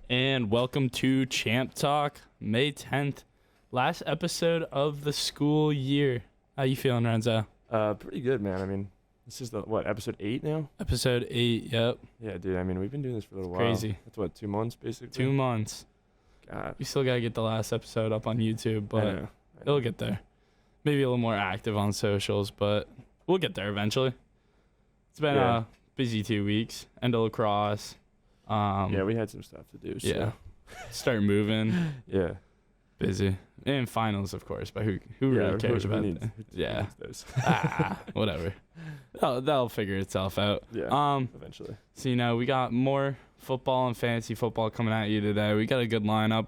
And welcome to Champ Talk, May 10th, last episode of the school year. How you feeling, Renzo? Pretty good, man. I mean, this is episode 8 now? Episode 8, yep. Yeah, dude, I mean, we've been doing this for a little while. Crazy. That's 2 months, basically? 2 months. God. We still got to get the last episode up on YouTube, but I know. it'll get there. Maybe a little more active on socials, but we'll get there eventually. It's been a busy 2 weeks. End of lacrosse. Yeah, we had some stuff to do. So. Yeah. Start moving. Yeah. Busy. And finals, of course, but who really cares about that? Yeah. Whatever. That'll figure itself out. Yeah, eventually. So, we got more football and fantasy football coming at you today. We got a good lineup.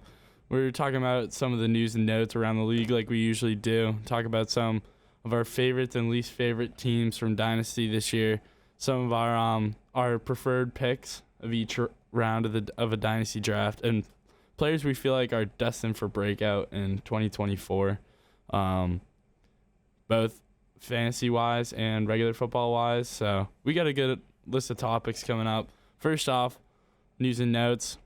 We're talking about some of the news and notes around the league like we usually do. Talk about some of our favorites and least favorite teams from Dynasty this year. Some of our preferred picks of each round of a Dynasty draft. And players we feel like are destined for breakout in 2024, both fantasy-wise and regular football-wise. So we got a good list of topics coming up. First off, news and notes.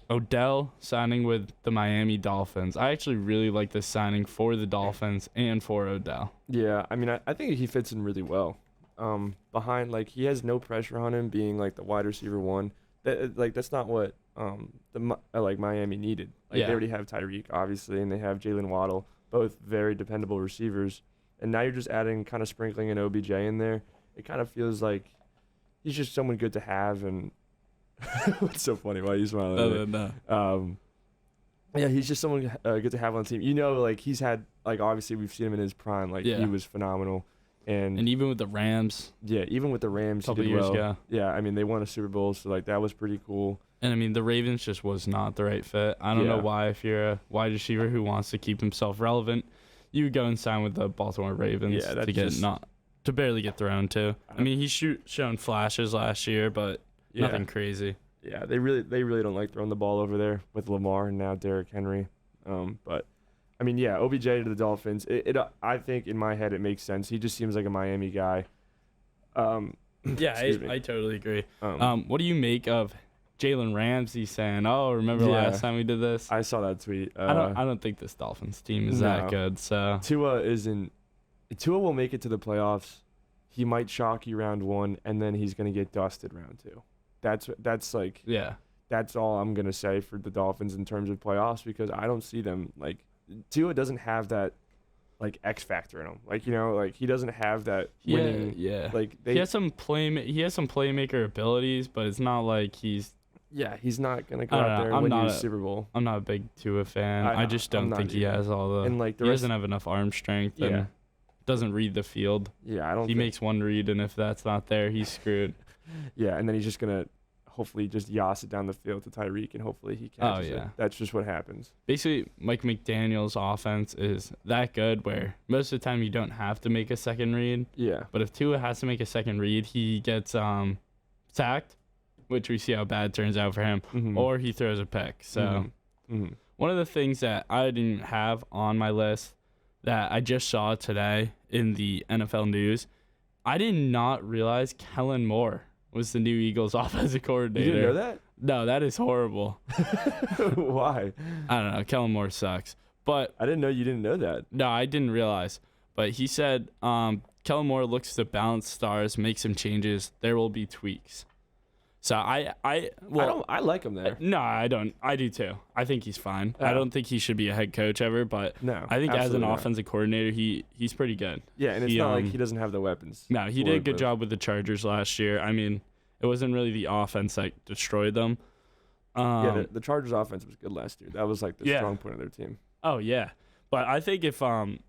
Odell signing with the Miami Dolphins. I actually really like this signing for the Dolphins and for Odell. Yeah, I mean, I think he fits in really well. Behind, he has no pressure on him being, the wide receiver one. That's not what Miami needed. They already have Tyreek, obviously, and they have Jalen Waddle, both very dependable receivers. And now you're just adding, kind of sprinkling an OBJ in there. It kind of feels like he's just someone good to have. And what's so funny? Why are you smiling? No. Yeah, he's just someone good to have on the team. He's had, obviously we've seen him in his prime. He was phenomenal. And even with the Rams. Yeah, even with the Rams, a couple years ago. Yeah, I mean, they won a Super Bowl, so, that was pretty cool. And, I mean, the Ravens just was not the right fit. I don't know why, if you're a wide receiver who wants to keep himself relevant, you would go and sign with the Baltimore Ravens to barely get thrown to. I mean, he's shown flashes last year, but nothing crazy. Yeah, they really don't like throwing the ball over there with Lamar and now Derrick Henry. But I mean, OBJ to the Dolphins. I think in my head it makes sense. He just seems like a Miami guy. I totally agree. What do you make of Jalen Ramsey saying, "Oh, remember last time we did this"? I saw that tweet. I don't think this Dolphins team is that good. So Tua will make it to the playoffs. He might shock you round 1, and then he's gonna get dusted round 2. That's all I'm gonna say for the Dolphins in terms of playoffs, because I don't see them Tua doesn't have that X factor in him. He doesn't have that winning. Yeah. He has some playmaker abilities, but it's not like he's. Yeah, he's not gonna go out there and win you a Super Bowl. I'm not a big Tua fan. I just don't think he has all the. And he doesn't have enough arm strength. Yeah. And doesn't read the field. Yeah, I don't. He makes one read, and if that's not there, he's screwed. Yeah, and then he's just gonna hopefully just yass it down the field to Tyreek, and hopefully he catches it. That's just what happens. Basically, Mike McDaniel's offense is that good where most of the time you don't have to make a second read. Yeah. But if Tua has to make a second read, he gets sacked, which we see how bad it turns out for him, or he throws a pick. So one of the things that I didn't have on my list that I just saw today in the NFL news, I did not realize Kellen Moore was the new Eagles offensive coordinator. You didn't know that? No, that is horrible. Why? I don't know. Kellen Moore sucks. But I didn't know you didn't know that. No, I didn't realize. But he said Kellen Moore looks to balance stars, make some changes. There will be tweaks. So I like him there. No, I don't. I do too. I think he's fine. I don't think he should be a head coach ever, but no, I think as an offensive coordinator, he's pretty good. Yeah, and it's not like he doesn't have the weapons. No, he did a good job with the Chargers last year. I mean, it wasn't really the offense that destroyed them. The Chargers offense was good last year. That was the strong point of their team. Oh yeah, but I think the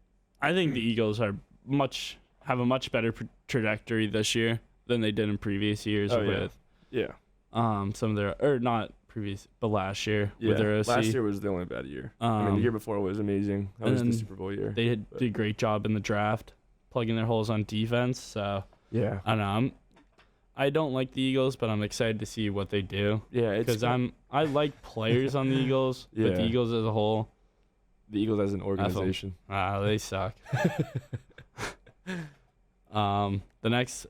Eagles have a much better trajectory this year than they did in previous years Yeah. Some of their not previous, but last year with their OC. Last year was the only bad year. The year before was amazing. That was the Super Bowl year. They did a great job in the draft, plugging their holes on defense. So yeah, I don't know. I don't like the Eagles, but I'm excited to see what they do. Yeah, because I like players on the Eagles, but the Eagles as a whole. The Eagles as an organization. They suck. The next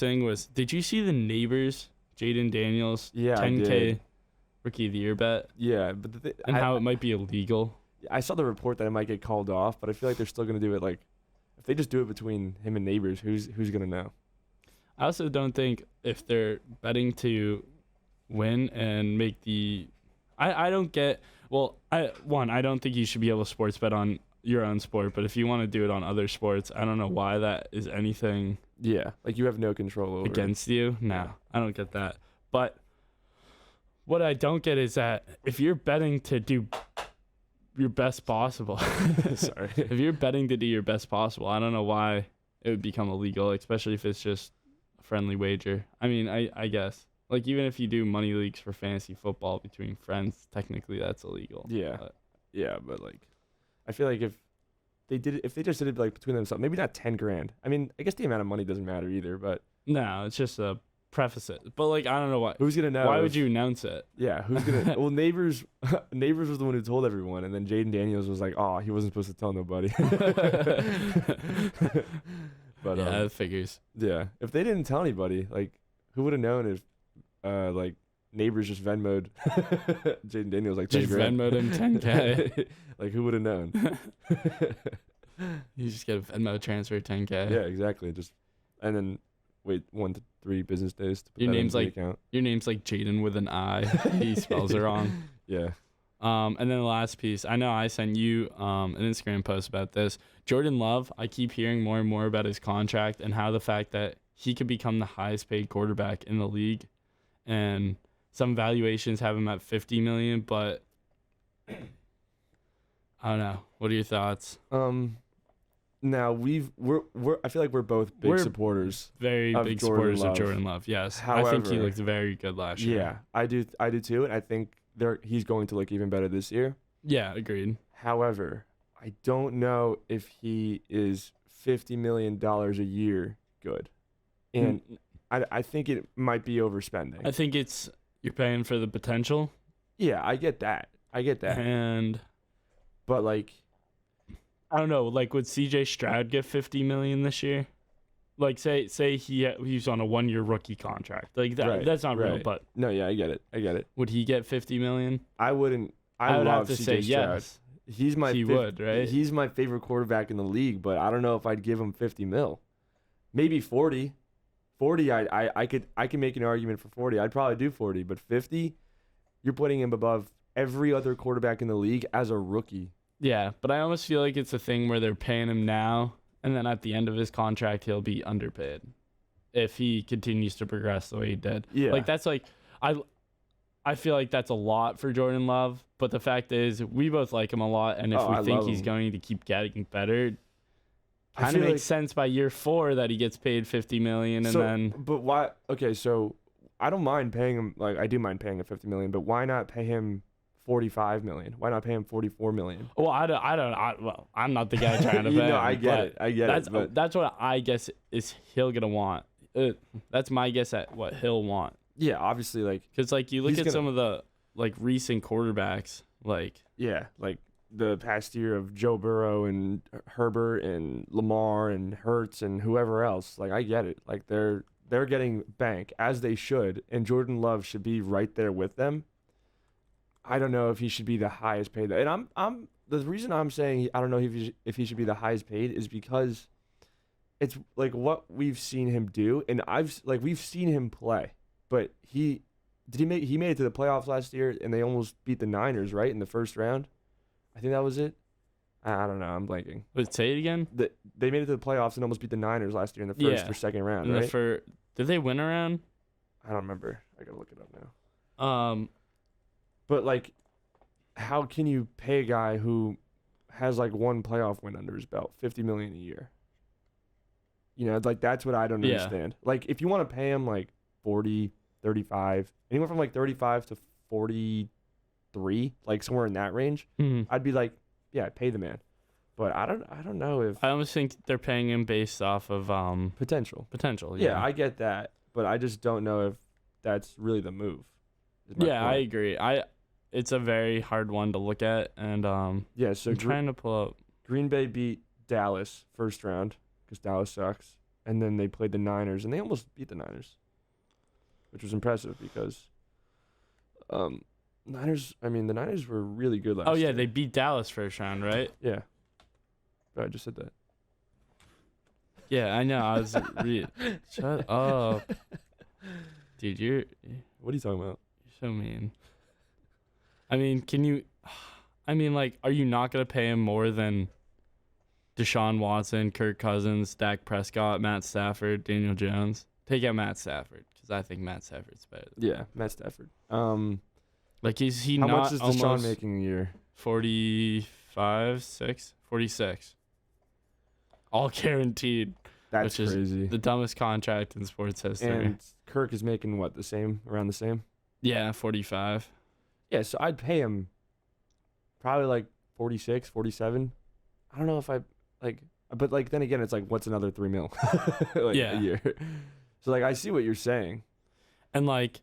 thing was, did you see the Neighbors, Jaden Daniels, 10K Rookie of the Year bet. Yeah, but How it might be illegal. I saw the report that it might get called off, but I feel like they're still gonna do it. Like, if they just do it between him and neighbors, who's gonna know? I also don't think if they're betting to win and make the, I don't get. Well, I don't think you should be able to sports bet on your own sport, but if you want to do it on other sports, I don't know why that is anything. Yeah, like you have no control over against you. No, I don't get that. But what I don't get is that if you're betting to do your best possible, sorry, if you're betting to do your best possible, I don't know why it would become illegal, especially if it's just a friendly wager. I mean, I guess. Like, even if you do money leagues for fantasy football between friends, technically that's illegal. Yeah. But like, I feel like if they just did it like between themselves, maybe not 10 grand. I mean, I guess the amount of money doesn't matter either, but. No, it's just a preface it. But like, I don't know why. Who's going to know? Why would you announce it? Yeah, who's going to. Well, Neighbors was the one who told everyone, and then Jaden Daniels was like, oh, he wasn't supposed to tell nobody. But yeah, it figures. Yeah, if they didn't tell anybody, like, who would have known if like Neighbors just Venmo'd Jaden Daniels like 10 just grand. Venmo'd him 10K. Like, who would have known? You just get a Venmo transfer 10K. Yeah, exactly. Just and then wait 1 to 3 business days to put Your that name's into like the account. Your name's like Jaden with an I. He spells it wrong. Yeah. And then the last piece, I know I sent you an Instagram post about this. Jordan Love, I keep hearing more and more about his contract and how the fact that he could become the highest paid quarterback in the league. And some valuations have him at $50 million, but I don't know. What are your thoughts? Now we're I feel like we're both big supporters. Very big supporters of Jordan Love. Yes. However, I think he looked very good last year. Yeah, I do too, and I think he's going to look even better this year. Yeah, agreed. However, I don't know if he is $50 million a year good. And I think it might be overspending. I think you're paying for the potential. Yeah, I get that. But like, I don't know. Like, would CJ Stroud get $50 million this year? Like, say he's on a 1-year rookie contract. Like that. Right, that's not real. But no, yeah, I get it. Would he get $50 million? I wouldn't. I would love have to CJ say Stroud. yes. He would, right? He's my favorite quarterback in the league, but I don't know if I'd give him 50 mil. Maybe 40. 40, I can make an argument for 40. I'd probably do 40, but 50, you're putting him above every other quarterback in the league as a rookie. Yeah, but I almost feel like it's a thing where they're paying him now, and then at the end of his contract, he'll be underpaid if he continues to progress the way he did. Yeah, like that's like I feel like that's a lot for Jordan Love, but the fact is we both like him a lot, and if we think he's going to keep getting better, kind of makes sense by year 4 that he gets paid $50 million, and then. But why? Okay, so I don't mind paying him. Like, I do mind paying him $50 million, but why not pay him $45 million? Why not pay him $44 million? Well, well, I'm not the guy trying to pay. I get it. That's what I guess is he'll gonna want. That's my guess at what he'll want. Yeah, obviously, like, because like you look at some of the like recent quarterbacks, like the past year of Joe Burrow and Herbert and Lamar and Hurts and whoever else. Like, I get it. Like, they're getting bank as they should, and Jordan Love should be right there with them. I don't know if he should be the highest paid. And I'm the reason I'm saying I don't know if he should be the highest paid is because it's like what we've seen him do, and we've seen him play. But he made it to the playoffs last year, and they almost beat the Niners, right, in the first round. I think that was it. I don't know. I'm blanking. Wait, say it again. They made it to the playoffs and almost beat the Niners last year in the first or second round, right? Did they win a round? I don't remember. I gotta look it up now. But like, how can you pay a guy who has like one playoff win under his belt, $50 million a year? You know, like, that's what I don't understand. Like, if you want to pay him like 40, 35, anywhere from like 35 to 43, like somewhere in that range, I'd be like, yeah, pay the man. But I don't know if I almost think they're paying him based off of potential. Yeah, I get that, but I just don't know if that's really the move. Yeah, I agree. It's a very hard one to look at, and so I'm trying to pull up. Green Bay beat Dallas first round because Dallas sucks, and then they played the Niners, and they almost beat the Niners, which was impressive because The Niners were really good last Oh, yeah, year. they beat Dallas first round, right? Yeah. I just said that. Yeah, I know. I was shut up. Dude, you're What are you talking about? so mean. I mean, are you not going to pay him more than Deshaun Watson, Kirk Cousins, Dak Prescott, Matt Stafford, Daniel Jones? Take out Matt Stafford because I think Matt Stafford's better. Yeah, Matt Stafford. Like, is he how not much is Deshaun making a year? 46. All guaranteed. That's which crazy. Is the dumbest contract in sports history. And Kirk is making what, around the same? Yeah, 45. Yeah, so I'd pay him probably like 46, 47. I don't know if but like then again, it's like what's another $3 million a year. So like I see what you're saying. And like,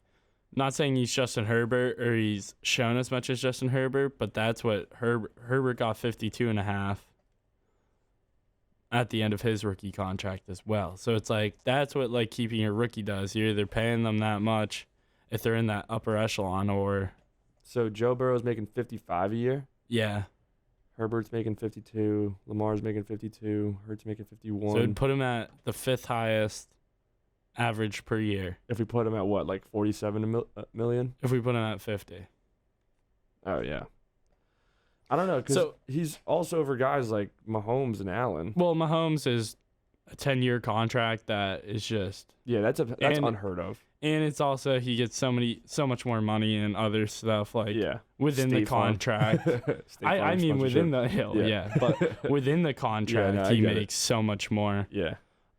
not saying he's Justin Herbert or he's shown as much as Justin Herbert, but that's what Herbert got 52.5 at the end of his rookie contract as well. So it's like that's what like keeping your rookie does. You're either paying them that much if they're in that upper echelon or. So Joe Burrow's making 55 a year. Yeah. Herbert's making 52. Lamar's making 52. Hurts making 51. So it'd put him at the 5th highest average per year. If we put him at what, like 47 million? If we put him at 50. Oh yeah. I don't know, because he's also over guys like Mahomes and Allen. Well, Mahomes is a 10-year contract that is just. Yeah, that's unheard of. And it's also he gets so much more money and other stuff like within the contract. I mean within the hill, but within the contract he makes so much more. Yeah.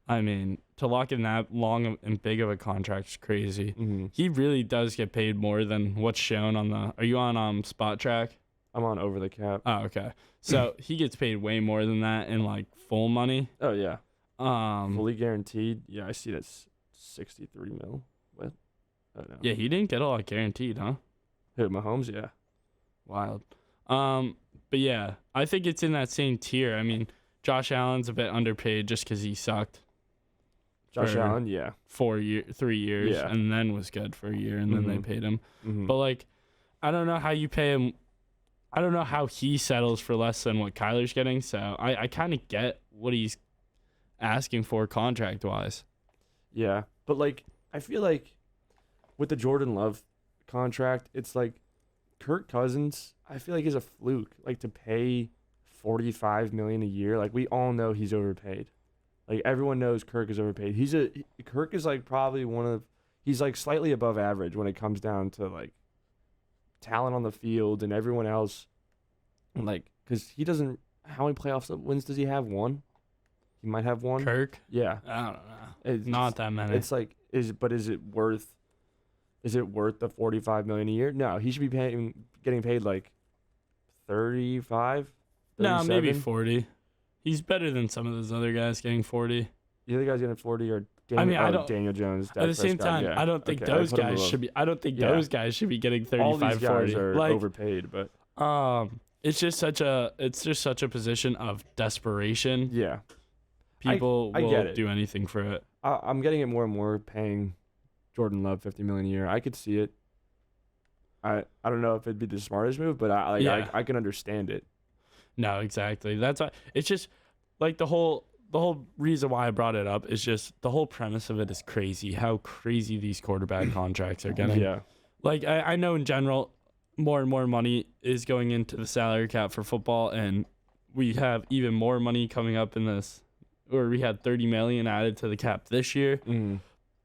I mean, to lock in that long and big of a contract is crazy. Mm-hmm. He really does get paid more than what's shown on the. Are you on Spot Track? I'm on Over the Cap. Oh, okay. So he gets paid way more than that in like full money. Oh yeah. Fully guaranteed. Yeah, I see that's 63 mil. What? I don't know. Yeah, he didn't get a lot guaranteed, huh? Who, Mahomes? Yeah. Wild. But yeah, I think it's in that same tier. I mean, Josh Allen's a bit underpaid just because he sucked. Josh Allen, yeah. 3 years, and then was good for a year, and then they paid him. Mm-hmm. But like, I don't know how you pay him. I don't know how he settles for less than what Kyler's getting. So I kind of get what he's asking for contract wise. Yeah, but like I feel like with the Jordan Love contract, it's like Kirk Cousins. I feel like is a fluke. Like to pay $45 million a year. Like we all know he's overpaid. Like everyone knows Kirk is overpaid. Kirk is like probably he's like slightly above average when it comes down to like talent on the field and everyone else. And like, cause he doesn't. How many playoff wins does he have? One. He might have one. Kirk? Yeah. I don't know. Not that many. It's like is it worth the $45 million a year? No, he should be getting paid like 35. No, maybe 40. He's better than some of those other guys getting 40. The other guys getting 40 are Daniel Jones. At the same time, I don't think those guys should be. I don't think those guys should be getting 35, all these guys 40. are like, overpaid, but it's just such a position of desperation. Yeah, people I will do anything for it. I'm getting it more and more. Paying Jordan Love $50 million a year, I could see it. I don't know if it'd be the smartest move, but I can understand it. No, exactly. That's why it's just like the whole reason why I brought it up is just the whole premise of it is crazy. How crazy these quarterback contracts are getting. Yeah. Like I know in general, more and more money is going into the salary cap for football, and we have even more money coming up in this. Or we had $30 million added to the cap this year,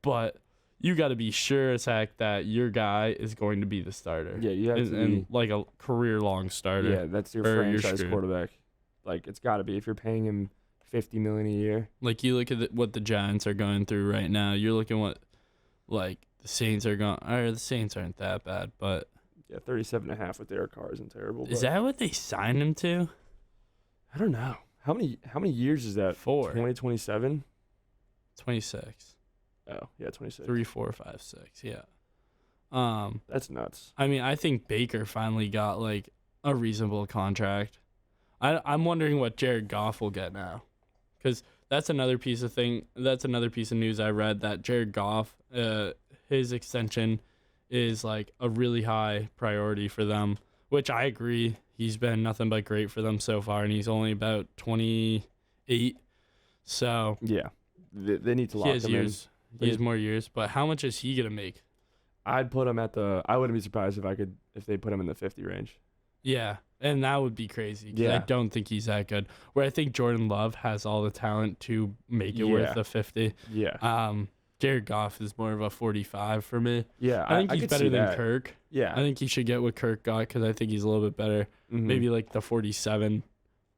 but you got to be sure as heck that your guy is going to be the starter. Yeah, you have to be like a career-long starter. Yeah, that's your franchise quarterback. Like it's got to be if you're paying him $50 million a year. Like you look at what the Giants are going through right now. You're looking what, like the Saints are going. Or the Saints aren't that bad, but 37.5 with Derek Carr isn't terrible. Is that what they signed him to? I don't know. How many years is that? 4. 2027. 26. Oh yeah, 26. 3, 4, 5, 6. Yeah. That's nuts. I mean, I think Baker finally got like a reasonable contract. I'm wondering what Jared Goff will get now, because that's another piece of news I read that Jared Goff, his extension is like a really high priority for them, which I agree. He's been nothing but great for them so far, and he's only about 28. So Yeah, they need to he lock has him years. in. He has more years. But how much is he gonna make? I'd put him at the. I wouldn't be surprised if they put him in the 50 range. Yeah, and that would be crazy. 'Cause I Yeah. don't think he's that good. Where I think Jordan Love has all the talent to make it worth Yeah. the 50. Yeah. Jared Goff is more of a 45 for me. Yeah. I think he's could better see than that. Kirk. Yeah. I think he should get what Kirk got because I think he's a little bit better. Mhm. Maybe like the 47.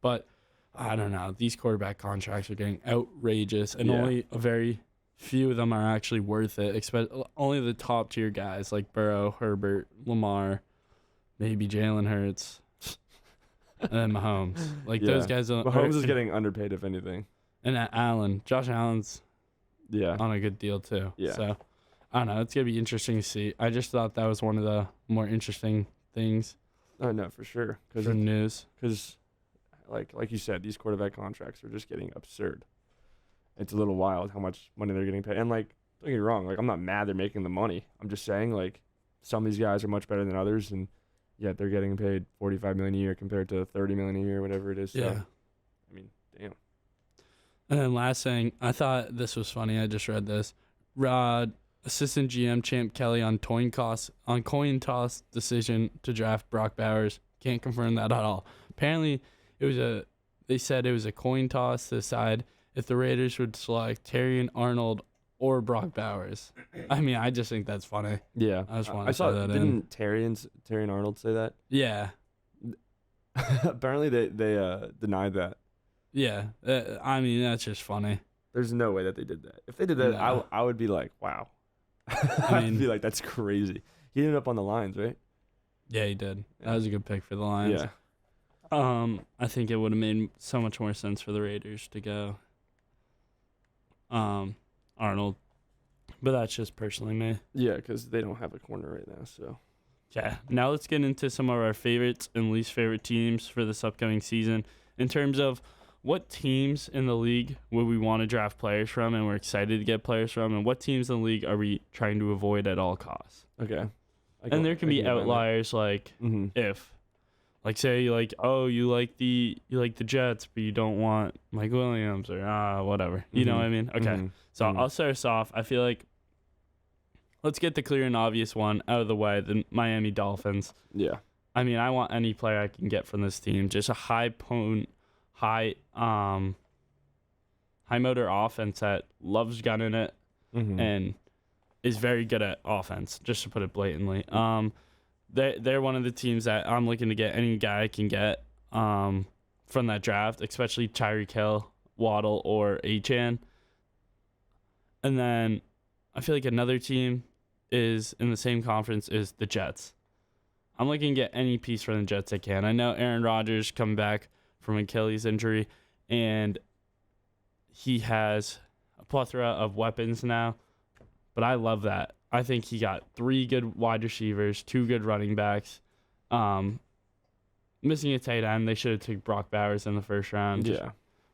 But I don't know. These quarterback contracts are getting outrageous, and Yeah. only a very few of them are actually worth it. Only the top tier guys like Burrow, Herbert, Lamar, maybe Jalen Hurts, and then Mahomes. Like those guys don't. Mahomes is getting underpaid, if anything. And Allen, Josh Allen's Yeah. on a good deal too. Yeah. So I don't know. It's gonna be interesting to see. I just thought that was one of the more interesting things Oh no, for sure. for news. Because, like you said, these quarterback contracts are just getting absurd. It's a little wild how much money they're getting paid. And like, don't get me wrong, like I'm not mad they're making the money. I'm just saying like some of these guys are much better than others, and yet they're getting paid $45 million a year compared to $30 million a year, whatever it is. So, Yeah. I mean, damn. And then last thing, I thought this was funny. I just read this. Assistant GM Champ Kelly on coin toss decision to draft Brock Bowers. Can't confirm that at all. Apparently, they said it was a coin toss to decide if the Raiders would select Terrion Arnold or Brock Bowers. I mean, I just think that's funny. Yeah. I just wanted I to saw throw that in. didn't Terrion Arnold say that? Yeah. Apparently they denied that. Yeah. I mean, that's just funny. There's no way that they did that. If they did that, No. I would be like, wow. I I'd mean- be like, that's crazy. He ended up on the Lions, right? Yeah, he did. That was a good pick for the Lions. Yeah. I think it would have made so much more sense for the Raiders to go Arnold. But that's just personally me. Yeah, because they don't have a corner right now. So Yeah. Now let's get into some of our favorites and least favorite teams for this upcoming season in terms of what teams in the league would we want to draft players from and we're excited to get players from, and what teams in the league are we trying to avoid at all costs. okay. And there can be outliers like Mm-hmm. if, like, say, like, oh, you like the Jets, but you don't want Mike Williams or whatever. You know what I mean? Okay. So I'll start us off. I feel like let's get the clear and obvious one out of the way, the Miami Dolphins. Yeah. I mean, I want any player I can get from this team. Just a high motor offense that loves gunning it Mm-hmm. and is very good at offense, just to put it blatantly. They're one of the teams that I'm looking to get any guy I can get from that draft, especially Tyreek Hill, Waddle, or Achane. And then I feel like another team is in the same conference is the Jets. I'm looking to get any piece from the Jets I can. I know Aaron Rodgers coming back from Achilles injury, and he has a plethora of weapons now, but I love that. I think he got 3 good wide receivers, 2 good running backs. Missing a tight end. They should have taken Brock Bowers in the first round. Yeah.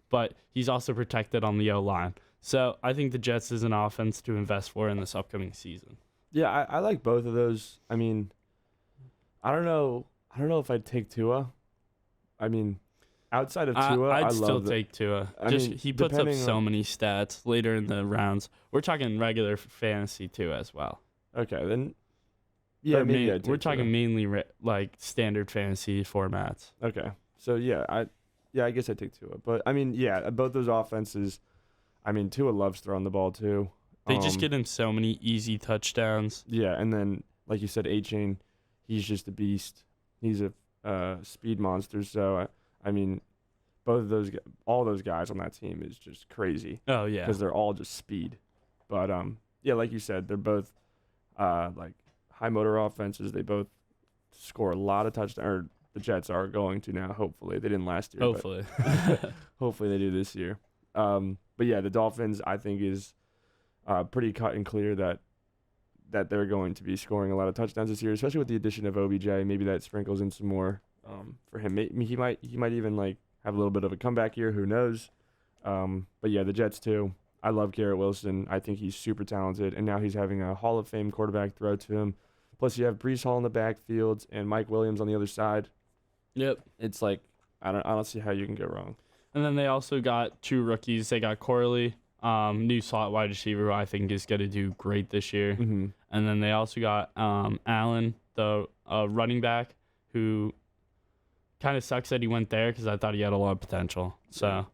But he's also protected on the O-line. So I think the Jets is an offense to invest for in this upcoming season. Yeah, I like both of those. I mean, I don't know if I'd take Tua. I mean, outside of Tua, I'd I still love take Tua. I mean, He puts up depending so on- many stats later in the rounds. We're talking regular fantasy too as well. Okay, then. Yeah, Or maybe I'd take we're talking Tua. mainly like standard fantasy formats. Okay, so yeah, I guess I'd take Tua. But I mean, yeah, both those offenses. I mean, Tua loves throwing the ball too. They just get him so many easy touchdowns. Yeah, and then like you said, Achane, he's just a beast. He's a speed monster. So I mean, all those guys on that team is just crazy Oh yeah. because they're all just speed. But yeah, like you said, they're both like high motor offenses. They both score a lot of touchdowns. Or the Jets are going to now. Hopefully, they didn't last year. Hopefully. But hopefully they do this year. But yeah, the Dolphins I think is pretty cut and clear that they're going to be scoring a lot of touchdowns this year, especially with the addition of OBJ. Maybe that sprinkles in some more for him. He might even like have a little bit of a comeback year. Who knows? But yeah, the Jets too. I love Garrett Wilson. I think he's super talented, and now he's having a Hall of Fame quarterback throw to him. Plus, you have Brees Hall in the backfield and Mike Williams on the other side. Yep. It's like I don't see how you can go wrong. And then they also got 2 rookies. They got Corley, new slot wide receiver, who I think is going to do great this year. Mm-hmm. And then they also got Allen, the running back, who kind of sucks that he went there because I thought he had a lot of potential. So,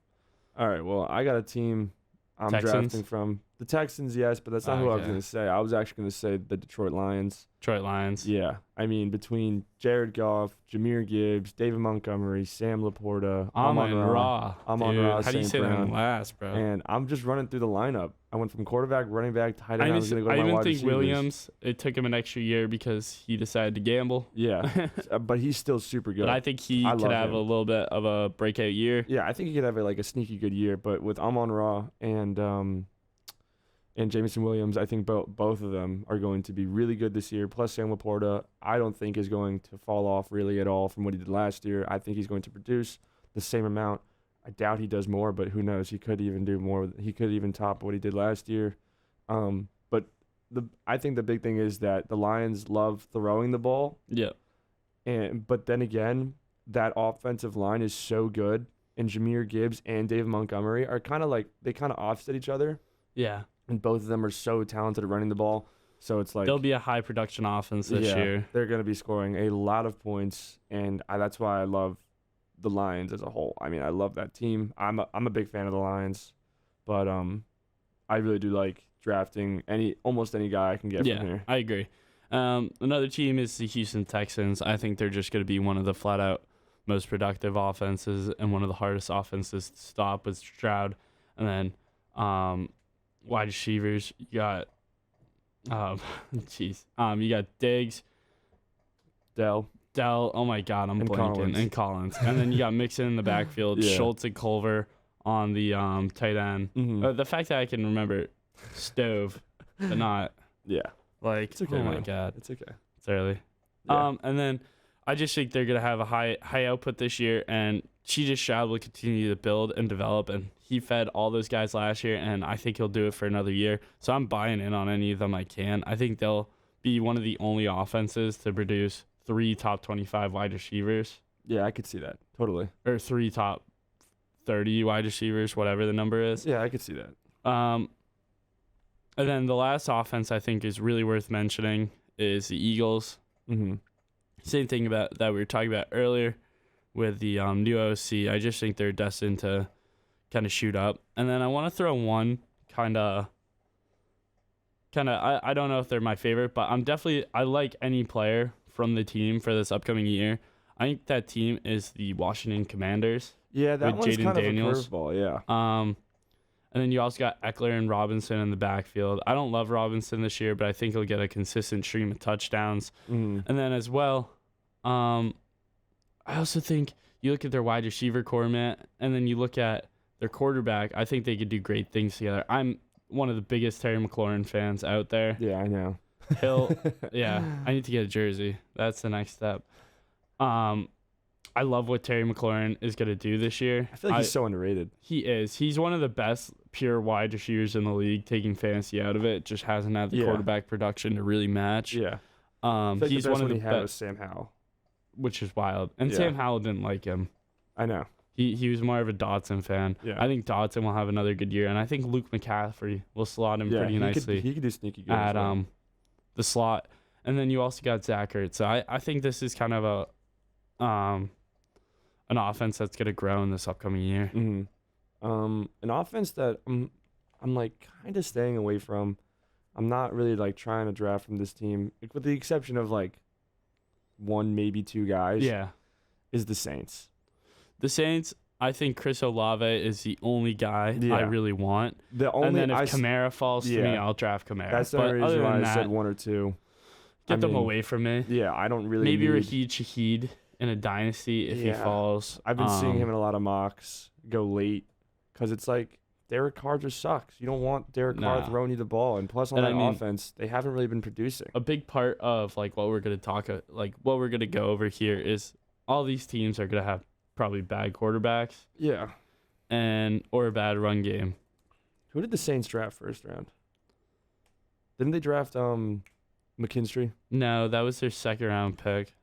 all right. Well, I got a team I'm Texans? drafting from. The Texans, yes, but that's not who I was Okay. going to say. I was actually going to say the Detroit Lions. Detroit Lions. Yeah. I mean, between Jared Goff, Jahmyr Gibbs, David Montgomery, Sam Laporta, Amon-Ra. Amon-Ra, How do you St. say that Brown. last, bro? And I'm just running through the lineup. I went from quarterback, running back, tight end. I was going to go to my even wide think receivers. Williams, it took him an extra year because he decided to gamble. Yeah. But he's still super good. But I think he I could love have him. a little bit of a breakout year. Yeah, I think he could have a sneaky good year. But with Amon-Ra and Jameson Williams, I think both of them are going to be really good this year. Plus Sam Laporta, I don't think is going to fall off really at all from what he did last year. I think he's going to produce the same amount. I doubt he does more, but who knows? He could even do more. He could even top what he did last year. But I think the big thing is that the Lions love throwing the ball. Yeah. But then again, that offensive line is so good, and Jahmyr Gibbs and Dave Montgomery are kind of offset each other. Yeah. And both of them are so talented at running the ball. So it's like They'll be a high production offense this year. They're going to be scoring a lot of points, and that's why I love the Lions as a whole. I mean, I love that team. I'm a big fan of the Lions, but I really do like drafting almost any guy I can get from here. I agree. Another team is the Houston Texans. I think they're just going to be one of the flat out most productive offenses and one of the hardest offenses to stop with Stroud. And then wide receivers, you got you got Diggs, Dell. oh my God, I'm blanking, and Collins. And then you got Mixon in the backfield, Yeah. Schultz and Culver on the tight end. Mm-hmm. The fact that I can remember Stove, but not Yeah, like, it's okay. oh my man. God, It's okay. it's early. Yeah. And then I just think they're gonna have a high output this year, and C.J. Stroud will continue to build and develop, and he fed all those guys last year, and I think he'll do it for another year. So I'm buying in on any of them I can. I think they'll be one of the only offenses to produce 3 top 25 wide receivers, Yeah, I could see that totally. or 3 top 30 wide receivers, whatever the number is. Yeah, I could see that. And then the last offense I think is really worth mentioning is the Eagles. Mm-hmm. Same thing about that we were talking about earlier with the new OC. I just think they're destined to kind of shoot up. And then I want to throw one kind of I don't know if they're my favorite, but I like any player from the team for this upcoming year. I think that team is the Washington Commanders. Yeah, that With one's Jaden kind Daniels. of a curveball. Yeah. And then you also got Eckler and Robinson in the backfield. I don't love Robinson this year, but I think he'll get a consistent stream of touchdowns. Mm-hmm. And then as well, I also think you look at their wide receiver core, man, and then you look at their quarterback. I think they could do great things together. I'm one of the biggest Terry McLaurin fans out there. Yeah, I know. Yeah, I need to get a jersey. That's the next step. I love what Terry McLaurin is going to do this year. I feel like he's so underrated. He is. He's one of the best pure wide receivers in the league, taking fantasy out of it. Just hasn't had the quarterback production to really match. Yeah. I feel like He's the best one of the he had was best, Sam Howell. which is wild. And Yeah. Sam Howell didn't like him. I know. He was more of a Dotson fan. Yeah. I think Dotson will have another good year, and I think Luke McCaffrey will slot him pretty nicely He could do sneaky good. at as well. the slot. And then you also got Zach Ertz. So I think this is kind of an offense that's going to grow in this upcoming year. Mm-hmm. An offense that I'm like kind of staying away from. I'm not really like trying to draft from this team, like, with the exception of like one, maybe 2 guys. Yeah. Is the Saints. The Saints, I think Chris Olave is the only guy I Yeah. really want. The only And then if I Kamara falls to me, Yeah. I'll draft Kamara. that's the but only other reason why than I that, said 1 or 2. get I them mean, away from me. Yeah, I don't really. Maybe need, Raheed Shaheed in a dynasty if he Yeah. falls. I've been seeing him in a lot of mocks go late because it's like Derek Carr just sucks. You don't want Derek Carr Nah. throwing you the ball, and plus on And that I mean- offense, they haven't really been producing. A big part of like what we're gonna what we're gonna go over here is all these teams are gonna have probably bad quarterbacks Yeah. or a bad run game. Who did the Saints draft first round? Didn't they draft McKinstry. No, that was their second round pick.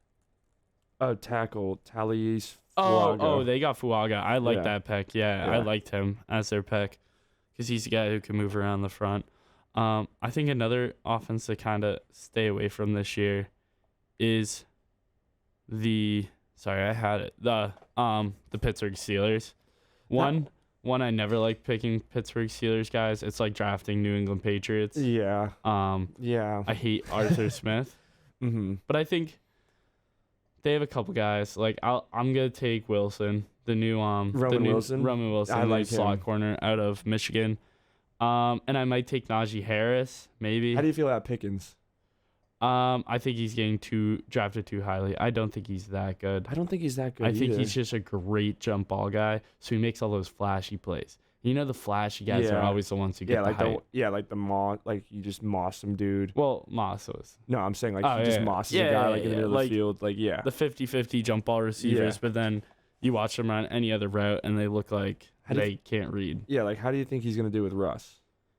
Oh, tackle Tallis. Oh, they got Fuaga. I like Yeah. that pick. Yeah, I Yeah. liked him as their pick because he's a guy who can move around the front. I think another offense to kind of stay away from this year is the Pittsburgh Steelers. One I never like picking Pittsburgh Steelers guys. It's like drafting New England Patriots. Yeah. Yeah. I hate Arthur Smith, but I think they have a couple guys. Like I'm gonna take Wilson, the new Roman Wilson. Roman Wilson, I like slot him. corner out of Michigan. And I might take Najee Harris, maybe. How do you feel about Pickens? I think he's getting drafted too highly. I don't think he's that good. I don't think he's that good. I think either. he's just a great jump ball guy. So he makes all those flashy plays. You know, the flashy guys are always the ones who get like the hype. like the moss, like you just moss some dude. Well, Moss was. No, I'm saying like Oh, he just yeah. mosses Yeah, a guy yeah, like in the yeah. middle Like, of the field. Like The 50-50 jump ball receivers, Yeah. but then you watch them run any other route and they look like they can't read. Yeah, like how do you think he's gonna do with Russ?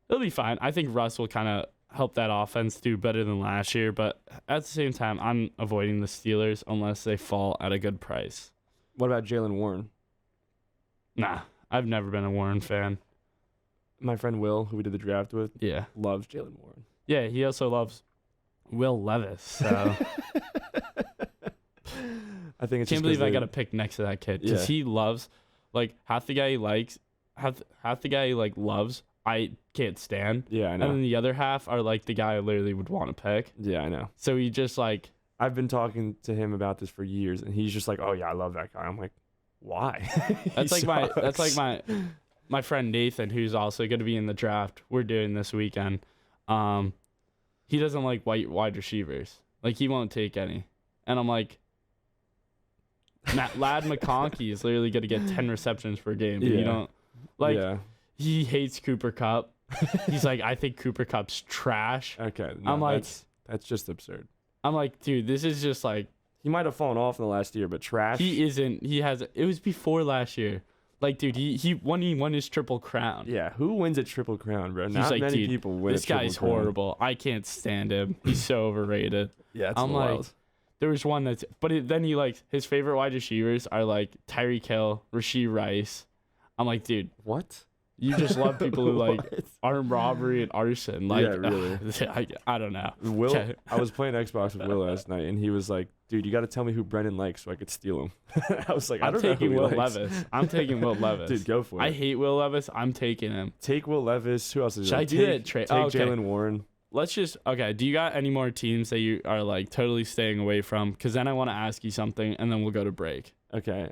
It'll be fine. I think Russ will kind of help that offense do better than last year, but at the same time, I'm avoiding the Steelers unless they fall at a good price. What about Jalen Warren? Nah, I've never been a Warren fan. My friend Will, who we did the draft with, Yeah. loves Jalen Warren. Yeah, he also loves Will Levis, so I think it's can't just believe 'cause I got to pick next to that kid because Yeah. he loves, like, half the guy he likes, half the guy he, like, loves, I can't stand. Yeah, I And know. then the other half are, like, the guy I literally would want to pick. Yeah, I know. So he just, like, I've been talking to him about this for years, and he's just like, "Oh yeah, I love that guy." I'm like, "Why?" that's He sucks. my friend Nathan, who's also going to be in the draft we're doing this weekend. He doesn't like wide receivers. Like, he won't take any. And I'm like, Lad McConkey is literally going to get 10 receptions per game. But you Yeah. don't, like, Yeah. he hates Cooper Kupp. He's like, I think Cooper Kupp's trash. Okay. I'm like- that's just absurd. I'm like, dude, this is just like, He might have fallen off in the last year, but trash. it was before last year. Like, dude, he won his Triple Crown. Yeah, who wins a triple crown, bro? He's Not like, many dude, people win. This a triple guy's crown. horrible. I can't stand him. He's so overrated. Yeah, it's I'm wild. like, there was one then he like his favorite wide receivers are like Tyreek Hill, Rashee Rice. I'm like, dude, What? you just love people who like What? armed robbery and arson. Like, Yeah, really. I don't know. Will, Okay. I was playing Xbox with Will last night, and he was like, "Dude, you got to tell me who Brennan likes so I could steal him." I was like, "I I'm don't know taking who he Will likes." Levis. I'm taking Will Levis. Dude, go for it. I hate Will Levis. I'm taking him. Take Will Levis. Who else is Should there? I do take, that trade? Take Oh, okay. Jalen Warren. Let's just do you got any more teams that you are like totally staying away from? Because then I want to ask you something, and then we'll go to break. Okay.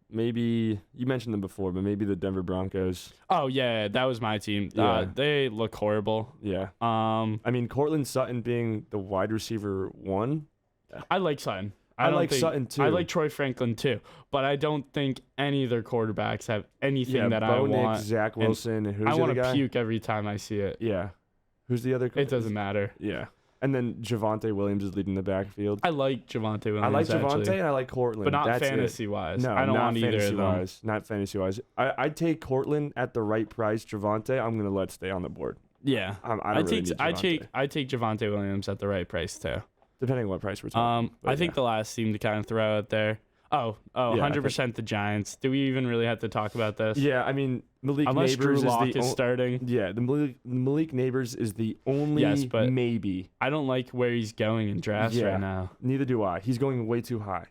Maybe you mentioned them before, but maybe the Denver Broncos. Oh yeah, that was my team. Yeah. They look horrible. Yeah. I I mean, Cortland Sutton being the wide receiver one. like Sutton. I don't like think- Sutton, too. I like Troy Franklin too, but I don't think any of their quarterbacks have anything Yeah, that Bo I Nix, want. Zach Wilson, and who's I the other want to guy? puke every time I see it. Yeah. Who's the other? It doesn't matter. Yeah. And then Javonte Williams is leading the backfield. I like Javonte Williams. I like Javonte actually, and I like Cortland. but not That's it. fantasy wise. No, I don't not want either of fantasy them. wise. Not fantasy wise. I'd take Cortland at the right price. Javonte, I'm gonna let stay on the board. Yeah, I don't I really take need I Javonte. take I take Javonte Williams at the right price too. Depending on what price we're talking. But I think the last team to kind of throw out there. Oh, I 100% the Giants. Do we even really have to talk about this? Yeah, I mean Malik Unless Drew Neighbors Lock is is the starting. yeah, the Malik Neighbors is the only Yes, but- maybe. I don't like where he's going in drafts Yeah. right now. Neither do I. He's going way too high.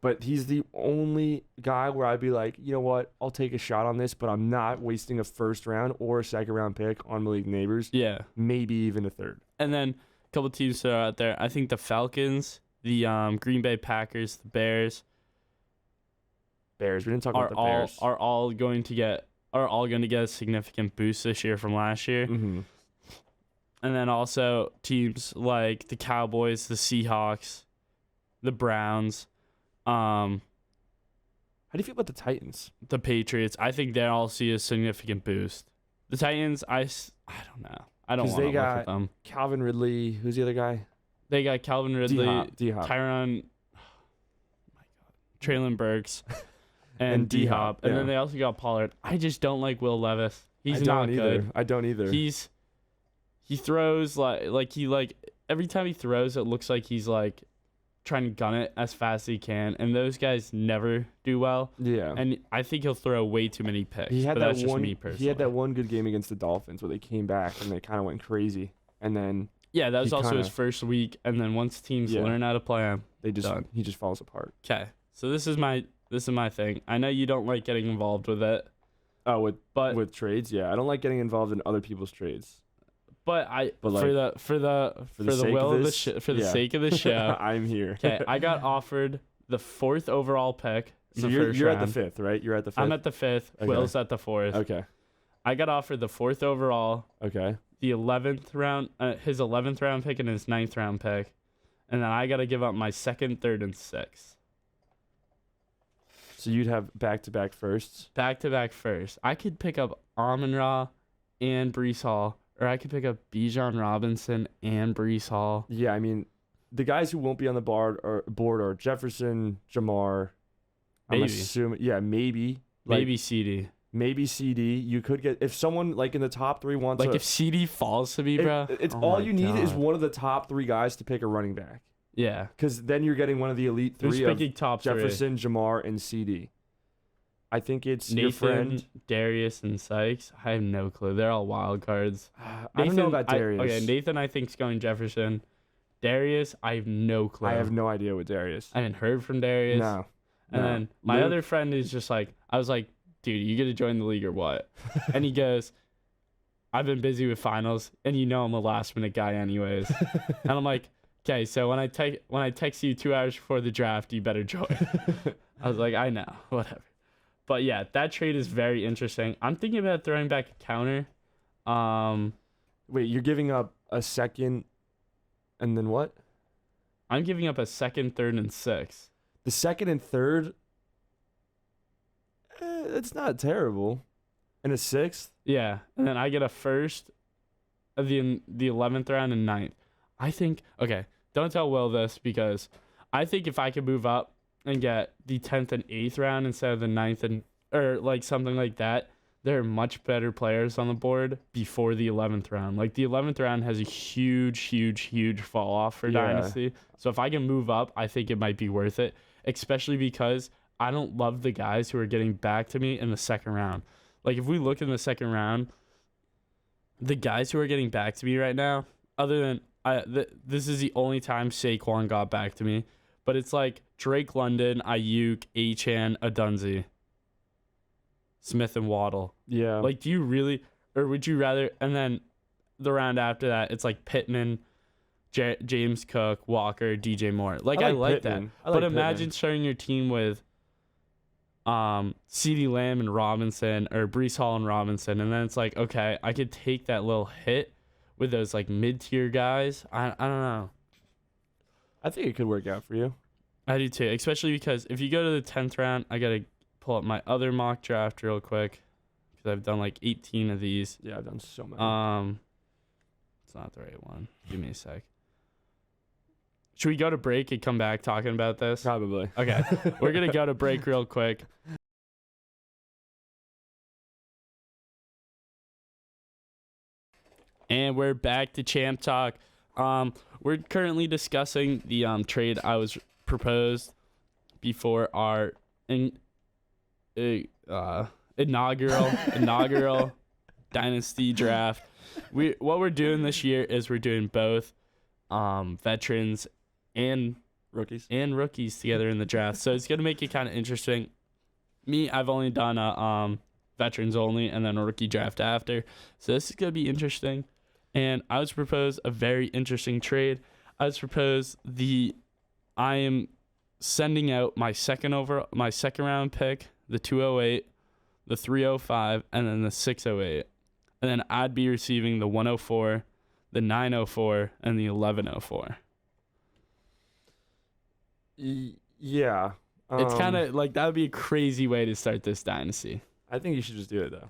But he's the only guy where I'd be like, you know what? I'll take a shot on this, but I'm not wasting a first round or a second round pick on Malik Neighbors. Yeah. Maybe even a third. And then a couple teams that are out there. I think the Falcons, the Green Bay Packers, the Bears Bears. We didn't talk are about the Bears. are all going to get a significant boost this year from last year. Mm-hmm. And then also teams like the Cowboys, the Seahawks, the Browns, How do you feel about the Titans? the Patriots. I think they all see a significant boost. The Titans, I don't know. I don't 'Cause want they to look got at them. Calvin Ridley. Who's the other guy? They got Calvin Ridley, D-Hop. Tyron, Traylon Burks, and D-Hop, D-Hop. And yeah. then they also got Pollard. I just don't like Will Levis. He's I not don't either. good. I don't either. He throws like he every time he throws, it looks like he's like trying to gun it as fast as he can, and those guys never do well. Yeah. And I think he'll throw way too many picks. He had but that that's just one. me personally. He had that one good game against the Dolphins where they came back and they kind of went crazy, and then Yeah, that was he also his kinda- first week, and then once teams Yeah. learn how to play him, he done. just falls apart. Okay, so this is my thing. I know you don't like getting involved with it, Oh, but with trades, yeah, I don't like getting involved in other people's trades. But But, for the sake will of of the this, for the yeah. sake of the show. I'm here. Okay, I got offered the 4th overall pick in So the you're first at round. the 5th, right? You're at the 5th. I'm at the 5th. Okay. Will's at the 4th. Okay. I got offered the 4th overall, Okay. the 11th round, his 11th round pick, and his 9th round pick, and then I got to give up my 2nd, 3rd, and 6th. So you'd have back-to-back firsts. Back-to-back first. I could pick up Amon-Ra and Brees Hall, or I could pick up Bijan Robinson and Brees Hall. Yeah, I mean, the guys who won't be on the board are Jefferson, Jamar. I'm Maybe. assuming, yeah, maybe. Maybe CD. Maybe CD. You could get if someone like in the top 3 wants. Like if CD falls to me, bro. It's oh all my you need is God. one of the top 3 guys to pick a running back, Yeah. because then you're getting one of the elite Who's 3 of picking top 3? Jefferson, Jamar, and CD. I think it's your Nathan, friend. Darius, and Sykes. I have no clue. They're all wild cards. I don't know about Darius. Okay, Nathan I think's going Jefferson. Darius, I have no clue. I have no idea with Darius. I haven't heard from Darius. No. And no. then my Luke? other friend is just like, I was like, dude, you gonna join the league or what? And he goes, I've been busy with finals, and you know I'm a last minute guy anyways. And I'm like, okay, so when I text you 2 hours before the draft, you better join. I was like, I know, whatever. But yeah, that trade is very interesting. I'm thinking about throwing back a counter. Wait, you're giving up a second, and then what? I'm giving up a 2nd, 3rd, and 6th. The 2nd and 3rd. It's not terrible. And a 6th. Yeah, and then I get a 1st of the 11th round and 9th. I think, okay, don't tell Will this, because I think if I could move up and get the 10th and 8th round instead of the 9th or like something like that, there are much better players on the board before the 11th round. Like the 11th round has a huge fall off for Yeah. Dynasty. So if I can move up, I think it might be worth it, especially because I don't love the guys who are getting back to me in the 2nd round. Like if we look in the 2nd round, the guys who are getting back to me right now, other than this is the only time Saquon got back to me, but it's like Drake London, Ayuk, Achane, Adunzi, Smith, and Waddle. Yeah. Like, do you really, or would you rather? And then the round after that, it's like Pittman, James Cook, Walker, DJ Moore. Like I like that. Pittman. I like But Pittman. imagine starting your team with CeeDee Lamb and Robinson, or Brees Hall and Robinson, and then it's like, okay, I could take that little hit with those like mid-tier guys. I don't know. I think it could work out for you. I do too, especially because if you go to the 10th round, I gotta pull up my other mock draft real quick because I've done like 18 of these. Yeah, I've done so many. It's not the right one. Give me a sec. Should we go to break and come back talking about this? Probably. Okay, we're gonna go to break real quick. And we're back to Champ Talk. We're currently discussing the trade I was proposed before our inaugural dynasty draft. What we're doing this year is we're doing both veterans and rookies together in the draft. So it's gonna make it kind of interesting. Me, I've only done a veterans only and then a rookie draft after. So this is gonna be interesting. And I was proposed a very interesting trade. I was proposed I am sending out my second round pick, the 208, the 305, and then the 608. And then I'd be receiving the 104, the 904, and the 1104. Yeah. It's kind of like that would be a crazy way to start this dynasty. I think you should just do it though.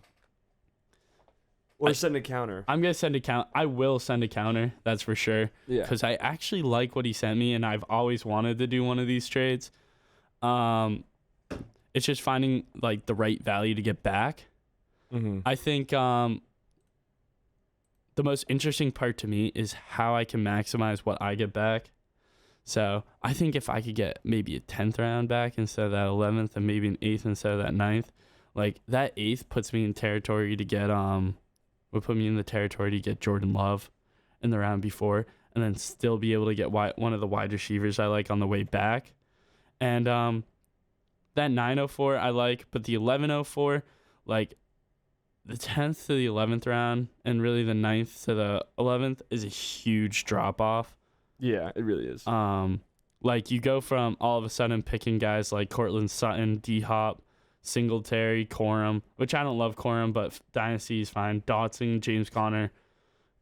Or send a counter. I'm going to send a counter. I will send a counter. That's for sure. Yeah. Because I actually like what he sent me, and I've always wanted to do one of these trades. It's just finding like the right value to get back. Mm-hmm. I think the most interesting part to me is how I can maximize what I get back. So I think if I could get maybe a 10th round back instead of that 11th, and maybe an 8th instead of that 9th, like that 8th puts me in territory to get would put me in the territory to get Jordan Love in the round before, and then still be able to get one of the wide receivers I like on the way back. And that 904 I like, but the 1104, like the 10th to the 11th round and really the 9th to the 11th is a huge drop off. Yeah, it really is. Like you go from all of a sudden picking guys like Cortland Sutton, D-Hop, Singletary, Corum, which I don't love Corum, but Dynasty is fine. Dotson, James Conner,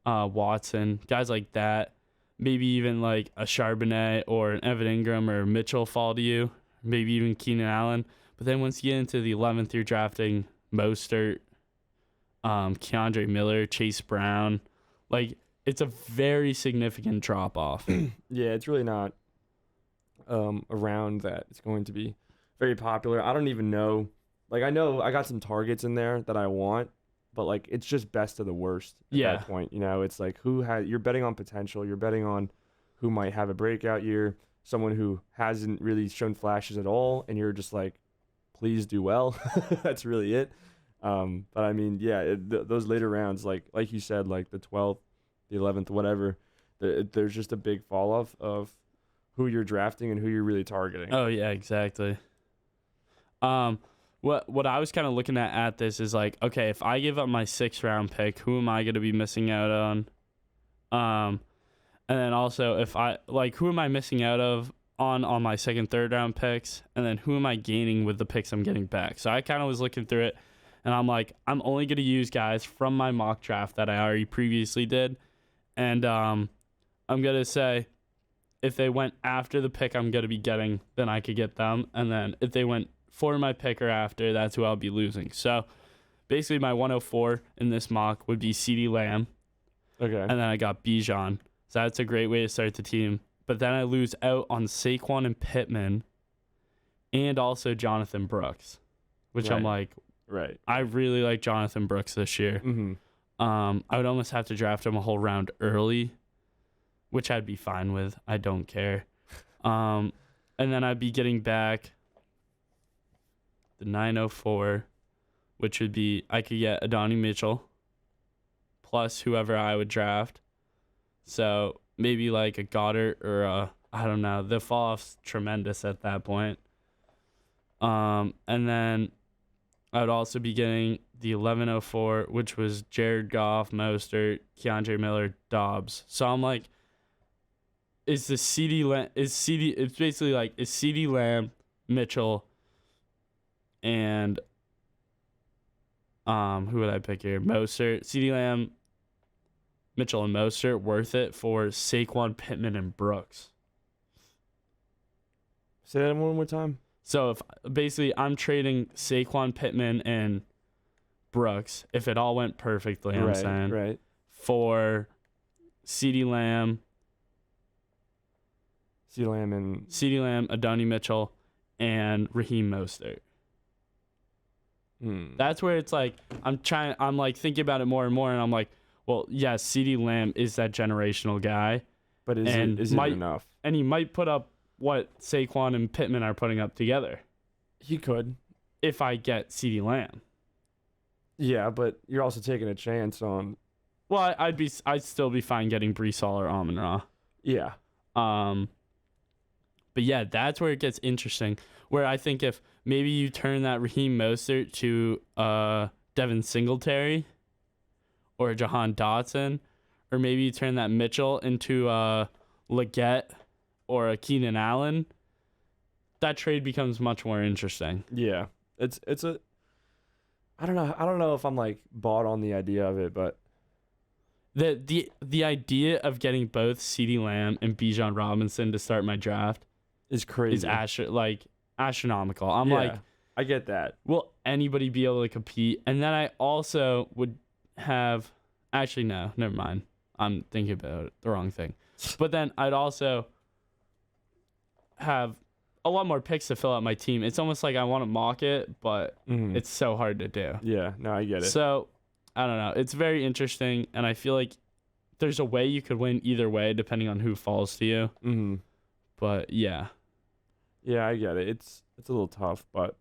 Watson, guys like that. Maybe even like a Charbonnet or an Evan Ingram or Mitchell fall to you. Maybe even Keenan Allen. But then once you get into the 11th, you're drafting Mostert, Keandre Miller, Chase Brown. Like, it's a very significant drop off. Yeah, it's really not a round that it's going to be very popular. I don't even know. Like, I know I got some targets in there that I want, but like it's just best of the worst at that point. You know, it's like you're betting on potential. You're betting on who might have a breakout year, someone who hasn't really shown flashes at all, and you're just like, please do well. That's really it. But I mean, yeah, those later rounds, like you said, like the 12th, the 11th, whatever, there's just a big fall off of who you're drafting and who you're really targeting. Oh yeah, exactly. What I was kind of looking at this is like, okay, if I give up my 6th round pick, who am I going to be missing out on? And then also if I like, who am I missing out on my 2nd, 3rd round picks? And then who am I gaining with the picks I'm getting back? So I kind of was looking through it, and I'm like, I'm only going to use guys from my mock draft that I already previously did. And I'm going to say if they went after the pick I'm going to be getting, then I could get them. And then if they went for my pick or after, that's who I'll be losing. So basically my 104 in this mock would be CeeDee Lamb. Okay. And then I got Bijan. So that's a great way to start the team. But then I lose out on Saquon and Pittman and also Jonathan Brooks, which I'm like, right. I really like Jonathan Brooks this year. Mm-hmm. I would almost have to draft him a whole round early, which I'd be fine with. I don't care. And then I'd be getting back the 904, which would be I could get Adonai Mitchell plus whoever I would draft. So maybe like a Goddard or I don't know. The fall off's tremendous at that point. And then I would also be getting the 1104, which was Jared Goff, Mostert, Keandre Miller, Dobbs. So I'm like, it's basically like, is CeeDee Lamb, Mitchell, and who would I pick here? Mostert, CeeDee Lamb, Mitchell, and Mostert worth it for Saquon, Pittman, and Brooks? Say that one more time. So if basically I'm trading Saquon, Pittman, and Brooks, if it all went perfectly, I'm saying, right, for CeeDee Lamb, Adonai Mitchell, and Raheem Mostert. That's where it's like I'm like thinking about it more and more, and I'm like, well, yes, CeeDee Lamb is that generational guy, but is it enough? And he might put up what Saquon and Pittman are putting up together. He could, if I get CeeDee Lamb. Yeah, but you're also taking a chance on. Well, I'd still be fine getting Brees Hall or Amon-Ra. Yeah. But yeah, that's where it gets interesting. Where I think if maybe you turn that Raheem Mostert to Devin Singletary or Jahan Dotson, or maybe you turn that Mitchell into Leggett or a Keenan Allen, that trade becomes much more interesting. Yeah, it's a. I don't know if I'm like bought on the idea of it, but the idea of getting both CeeDee Lamb and Bijan Robinson to start my draft is crazy. Is astronomical. I'm like, I get that. Will anybody be able to compete? And then I also would have. Actually, no, never mind. I'm thinking about the wrong thing. But then I'd also have a lot more picks to fill out my team. It's almost like I want to mock it, but it's so hard to do. Yeah, no, I get it. So, I don't know. It's very interesting, and I feel like there's a way you could win either way depending on who falls to you. Mm-hmm. But yeah. Yeah, I get it. It's a little tough, but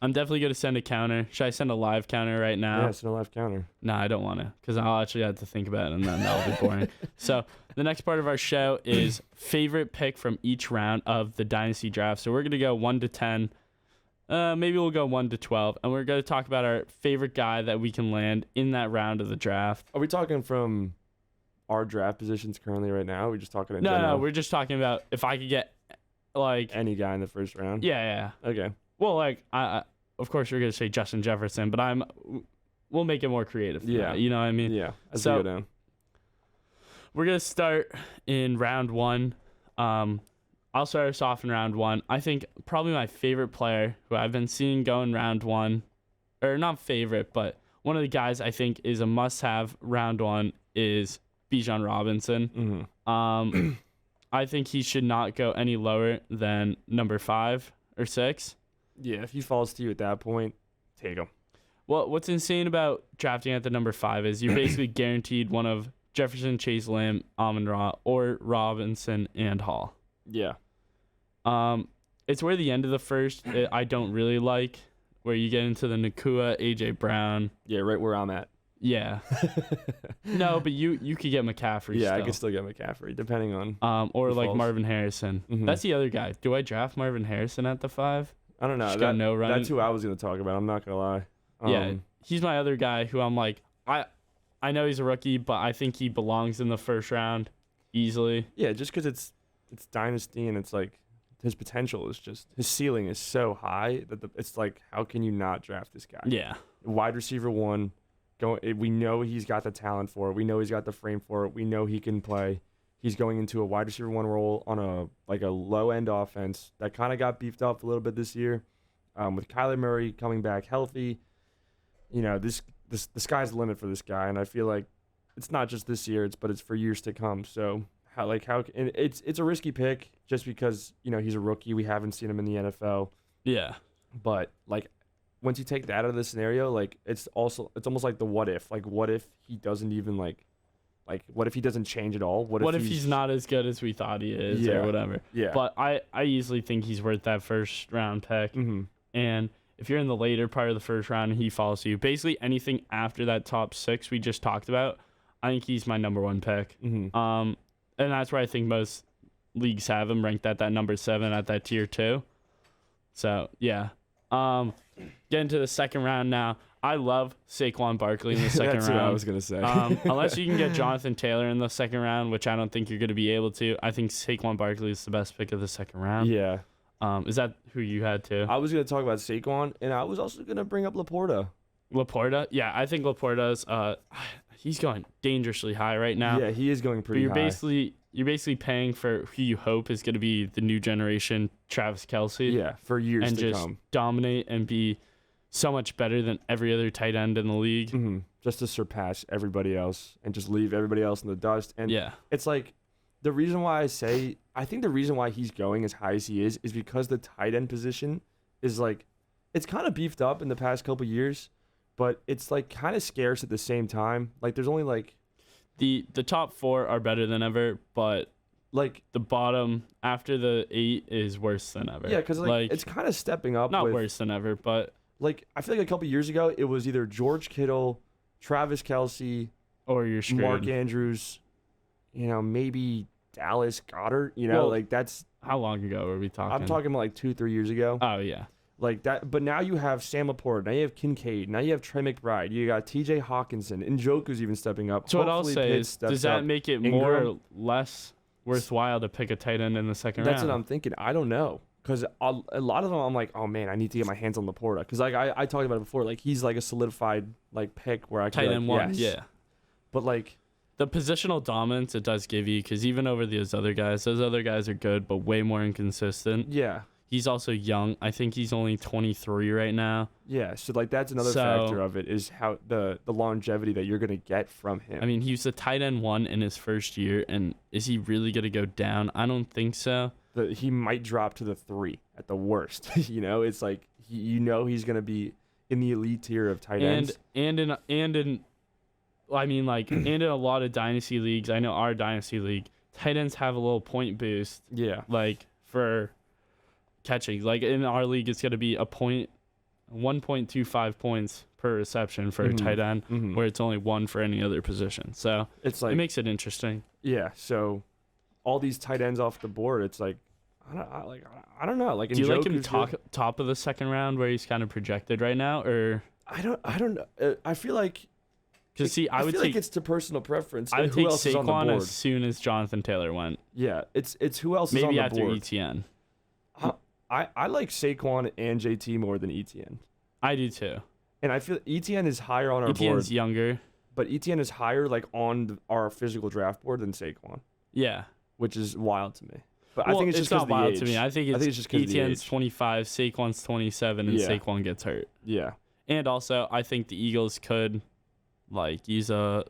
I'm definitely going to send a counter. Should I send a live counter right now? yeah, send a live counter. No, I don't want to because I'll actually have to think about it and then that'll be boring. So the next part of our show is favorite pick from each round of the Dynasty Draft. So we're going to go 1 to 10. Maybe we'll go 1 to 12. And we're going to talk about our favorite guy that we can land in that round of the draft. Are we talking from our draft positions currently right now? Are we just talking in general? No, we're just talking about if I could get like any guy in the first round. Yeah. Okay. Well, like I of course you're gonna say Justin Jefferson, but we'll make it more creative. Yeah. You know what I mean? Yeah. As so we go down. We're gonna start in round 1. I'll start us off in round 1. I think probably my favorite player who I've been seeing go in round 1, or not favorite, but one of the guys I think is a must-have round 1 is Bijan Robinson. Mm-hmm. I think he should not go any lower than number 5 or 6. Yeah, if he falls to you at that point, take him. Well, what's insane about drafting at the number 5 is you're basically guaranteed one of Jefferson, Chase, Lamb, Amon-Ra, or Robinson and Hall. Yeah. It's where the end of the first I don't really like, where you get into the Nakua, AJ Brown. Yeah, right where I'm at. Yeah. No, but you could get McCaffrey. Yeah, still. I could still get McCaffrey, depending on. Or like falls. Marvin Harrison. Mhm. That's the other guy. Do I draft Marvin Harrison at the 5? I don't know. Just got no run. That's who I was going to talk about. I'm not going to lie. Yeah, he's my other guy who I'm like, I know he's a rookie, but I think he belongs in the first round easily. Yeah, just because it's Dynasty and it's like his potential is just, his ceiling is so high that it's like, how can you not draft this guy? Yeah. Wide receiver 1. We know he's got the talent for it. We know he's got the frame for it. We know he can play. He's going into a wide receiver 1 role on a low end offense that kind of got beefed up a little bit this year, with Kyler Murray coming back healthy. You know, the sky's the limit for this guy, and I feel like it's not just this year, but it's for years to come. So and it's a risky pick just because he's a rookie. We haven't seen him in the NFL. Yeah. But like, once you take that out of the scenario, like it's almost like the what if. Like, what if he doesn't even like what if he doesn't change at all? What if he's not as good as we thought he is or whatever? Yeah. But I easily think he's worth that first round pick. Mm-hmm. And if you're in the later part of the first round and he falls to you, basically anything after that top 6 we just talked about, I think he's my number 1 pick. Mm-hmm. And that's where I think most leagues have him ranked at that number 7 at that tier 2. So yeah. Get into the second round now. I love Saquon Barkley in the second That's round. what I was gonna say. Unless you can get Jonathan Taylor in the second round, which I don't think you're going to be able to. I think Saquon Barkley is the best pick of the second round. Yeah. Is that who you had too? I was gonna talk about Saquon, and I was also gonna bring up Laporta. Laporta? Yeah, I think Laporta's he's going dangerously high right now. Yeah, he is going pretty but high. You're basically paying for who you hope is going to be the new generation Travis Kelce. Yeah, for years and to just come. dominate and be so much better than every other tight end in the league. Mm-hmm. Just to surpass everybody else and just leave everybody else in the dust. And yeah, it's like the reason why I think the reason why he's going as high as he is because the tight end position is like, it's kind of beefed up in the past couple years, but it's like kind of scarce at the same time. Like there's only like the top 4 are better than ever, but like the bottom after the 8 is worse than ever. Yeah, because like it's kind of stepping up. Not worse than ever, but like I feel like a couple years ago it was either George Kittle, Travis Kelce, or you're screwed. Mark Andrews, maybe Dallas Goedert. Like that's how long ago were we talking? I'm talking about like 2-3 years ago. Oh yeah. Like that, but now you have Sam Laporta, now you have Kincaid, now you have Trey McBride, you got T.J. Hawkinson, Njoku's even stepping up. So what I'll say is, does that make it more or less worthwhile to pick a tight end in the second round? That's what I'm thinking. I don't know, because a lot of them I'm like, oh man, I need to get my hands on Laporta, because like I talked about it before, like he's like a solidified like pick where I can tight end one, yes. yeah. But like the positional dominance it does give you, because even over those other guys are good, but way more inconsistent. Yeah. He's also young. I think he's only 23 right now. Yeah, so like that's another factor of it is how the longevity that you're gonna get from him. I mean, he was a tight end 1 in his first year, and is he really gonna go down? I don't think so. He might drop to the 3 at the worst. It's like he's gonna be in the elite tier of tight ends. And in I mean, like, and in a lot of dynasty leagues, I know our dynasty league, tight ends have a little point boost. Yeah. Like, for catching. Like, in our league, it's going to be 1.25 points per reception for a tight end, where it's only 1 for any other position. So it's like, it makes it interesting. Yeah. So all these tight ends off the board, it's like, I don't know. Like, do you like him top of the second round where he's kind of projected right now, or I don't know. I feel like, because see, I would feel take, like it's to personal preference. I would who take else is on the Saquon board? as soon as Jonathan Taylor went. Yeah, it's who else is on Maybe the after board. ETN. I like Saquon and JT more than ETN. I do too. And I feel ETN is higher on our board. ETN's younger. But ETN is higher like on our physical draft board than Saquon, Yeah. which is wild to me. But Well, I think it's just not because of the wild age. to me. I think it's just because ETN's 25, Saquon's 27, and Yeah. Saquon gets hurt. Yeah. And also, I think the Eagles could like use a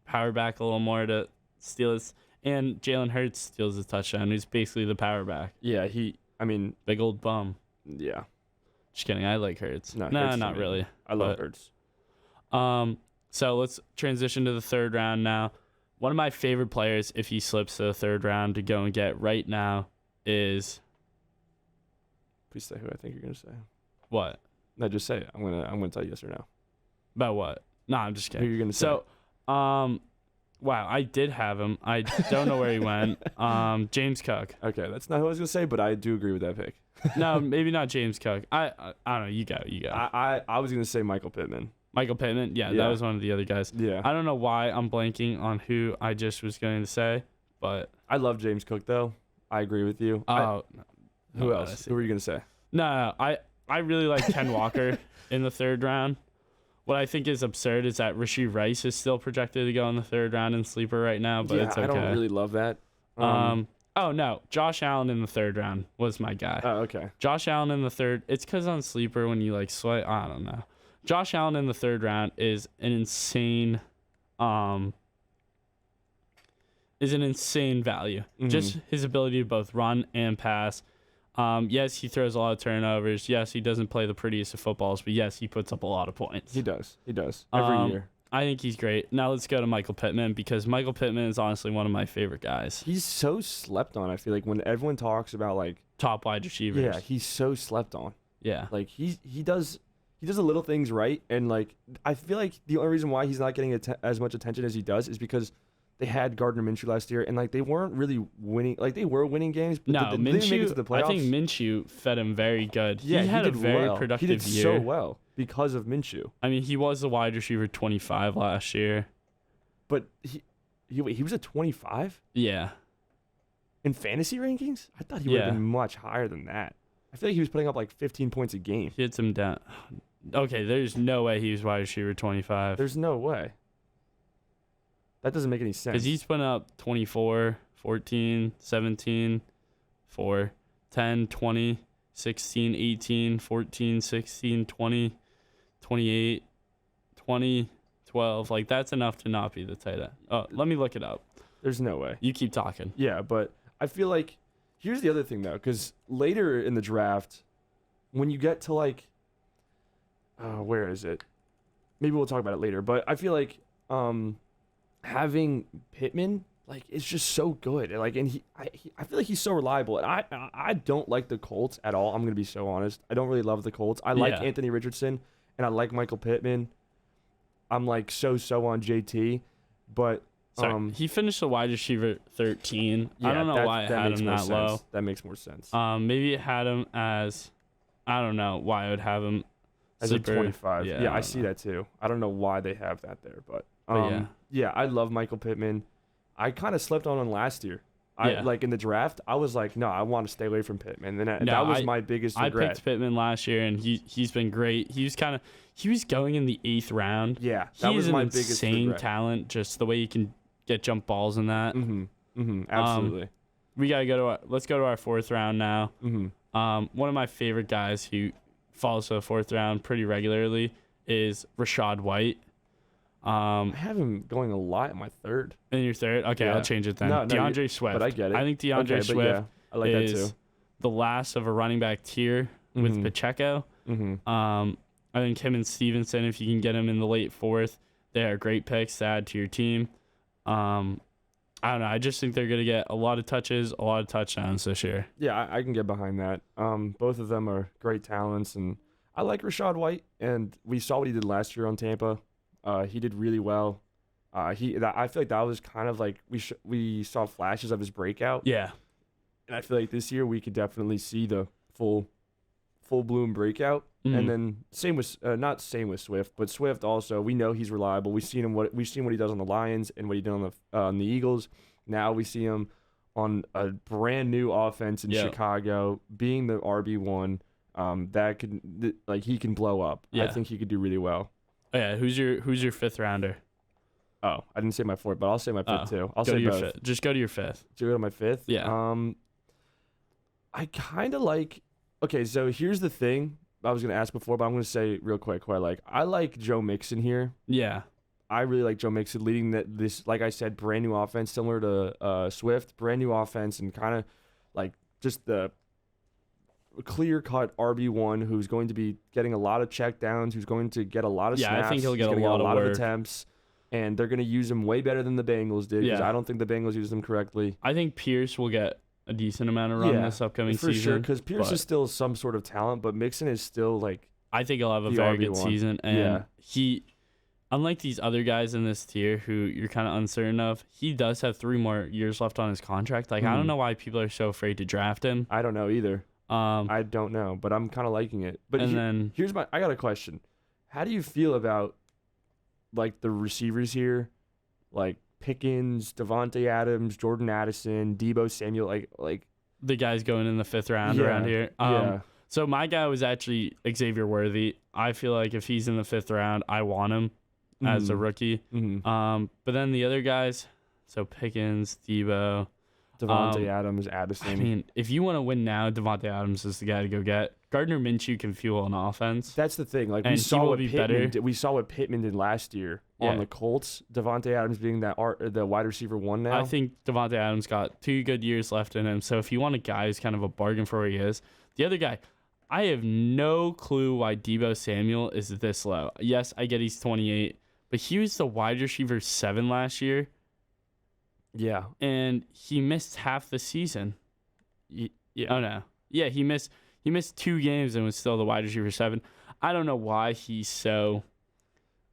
power back a little more to steal his. And Jalen Hurts steals his touchdown. He's basically the power back. Yeah, Big old bum. yeah. Just kidding. I like Hurts. No, Nah, Hurts not to me. really. I love But, Hurts. So let's transition to the third round now. One of my favorite players, if he slips to the third round, to go and get right now is Please say who I think you're gonna say. what? No, just say it. I'm gonna tell you yes or no. About what? No, I'm just Who kidding. you're gonna say? So, wow, I did have him. I don't know where he went. James Cook. Okay, that's not who I was gonna say, but I do agree with that pick. No, maybe not James Cook. I don't know. You go. I was gonna say Michael Pittman. Michael Pittman. Yeah, Yeah. that was one of the other guys. Yeah. I don't know why I'm blanking on who I just was going to say, but I love James Cook though. I agree with you. no, Who no, else? Who were you gonna say? No, I really like Ken Walker in the third round. What I think is absurd is that Rashee Rice is still projected to go in the third round in sleeper right now, but it's okay. I don't really love that. Oh no, Josh Allen in the third round was my guy. Oh, okay. Josh Allen in the third. It's because on sleeper when you like sweat. I don't know. Josh Allen in the third round is an insane value. Just his ability to both run and pass. Yes, he throws a lot of turnovers. Yes, he doesn't play the prettiest of footballs, but yes, he puts up a lot of points. He does. Every year. I think he's great. Now let's go to Michael Pittman, because Michael Pittman is honestly one of my favorite guys. He's so slept on. I feel like when everyone talks about like Top wide receivers. yeah, he's so slept on. Yeah. Like he does the little things right, and like I feel like the only reason why he's not getting as much attention as he does is because they had Gardner Minshew last year, and like they weren't really winning. Like they were winning games, but No, they didn't make it to the Minshew. playoffs. I think Minshew fed him very good. Yeah, he had did a very well. productive He did year. so well because of Minshew. I mean, he was the wide receiver 25 last year. But he was a 25 Yeah. in fantasy rankings. I thought he would have Yeah. been much higher than that. I feel like he was putting up like 15 points a game. He hits him down. Okay, there's no way he was wide receiver 25. There's no way. That doesn't make any sense. Because he's putting up 24, 14, 17, 4, 10, 20, 16, 18, 14, 16, 20, 28, 20, 12. Like, that's enough to not be the tight end. Oh, let me look it up. There's no way. You keep talking. Yeah, but I feel like here's the other thing though, because later in the draft, when you get to like, where is it? Maybe we'll talk about it later. But I feel like having Pittman like it's just so good. And, like, and I feel like he's so reliable. And I don't like the Colts at all. I'm gonna be so honest. I don't really love the Colts. I like Anthony Richardson and I like Michael Pittman. I'm like so on JT, but. Sorry, he finished the wide receiver 13. Yeah, I don't know why it had him that low. That makes more sense. Maybe it had him as, I don't know why I would have him as sleeper. a 25. Yeah, I see know. that too. I don't know why they have that there, but yeah, I love Michael Pittman. I kind of slept on him last year. Like in the draft, I was like, no, I want to stay away from Pittman. And that was my biggest regret. I picked Pittman last year, and he's been great. He was going in the 8th round. Yeah, that was my biggest regret. He's an insane talent, just the way he can get jump balls in that. Absolutely. Let's go to our 4th round now. One of my favorite guys who falls to the 4th round pretty regularly is Rachaad White. I have him going a lot in my 3rd. In your 3rd? Okay, I'll change it then. No, DeAndre Swift. But I get it. I think DeAndre Swift I like is that too. the last of a running back tier with Pacheco. I think him and Stevenson, if you can get him in the late 4th, they are great picks to add to your team. I don't know. I just think they're going to get a lot of touches, a lot of touchdowns this year. Yeah, I can get behind that. Both of them are great talents, and I like Rashad White, and we saw what he did last year on Tampa. He did really well. I feel like that was kind of like we saw flashes of his breakout. Yeah. And I feel like this year we could definitely see the full bloom breakout. Mm-hmm. And then not same with Swift, but Swift also, we know he's reliable. We've seen what he does on the Lions and what he did on the Eagles. Now we see him on a brand new offense in Chicago, being the RB1. He can blow up. Yeah. I think he could do really well. Oh, yeah, who's your fifth rounder? Oh, I didn't say my fourth, but I'll say my fifth too. I'll say both. Fifth. Just go to your fifth. To go to my fifth? Yeah. I kind of like. Okay, so here's the thing. I was gonna ask before, but I'm gonna say real quick who I like. I like Joe Mixon here. Yeah. I really like Joe Mixon leading this, like I said, brand new offense similar to Swift, brand new offense, and kind of like just the clear-cut RB1 who's going to be getting a lot of checkdowns, who's going to get a lot of snaps. Yeah, I think he'll get a lot of work. attempts, and they're going to use him way better than the Bengals did because I don't think the Bengals used him correctly. I think Pierce will get a decent amount of run this upcoming season. For sure, because Pierce is still some sort of talent, but Mixon is still like I think he'll have a very good season, and he, unlike these other guys in this tier who you're kind of uncertain of, he does have 3 more years left on his contract. Like, I don't know why people are so afraid to draft him. I don't know either. I don't know, but I'm kind of liking it. But I got a question. How do you feel about like the receivers here, like Pickens, Devontae Adams, Jordan Addison, Deebo Samuel, like the guys going in the 5th round around here? So my guy was actually Xavier Worthy. I feel like if he's in the 5th round, I want him as a rookie. But then the other guys, so Pickens, Deebo, Devontae Adams, Addison. I mean, if you want to win now, Devontae Adams is the guy to go get. Gardner Minshew can fuel an offense. That's the thing. Like we saw what Pittman did last year on the Colts. Devontae Adams being the wide receiver 1 now. I think Devontae Adams got 2 good years left in him. So if you want a guy who's kind of a bargain for where he is, the other guy, I have no clue why Deebo Samuel is this low. Yes, I get he's 28, but he was the wide receiver 7 last year. Yeah. And he missed half the season. Yeah. Oh, no. Yeah, he missed 2 games and was still the wide receiver 7. I don't know why he's so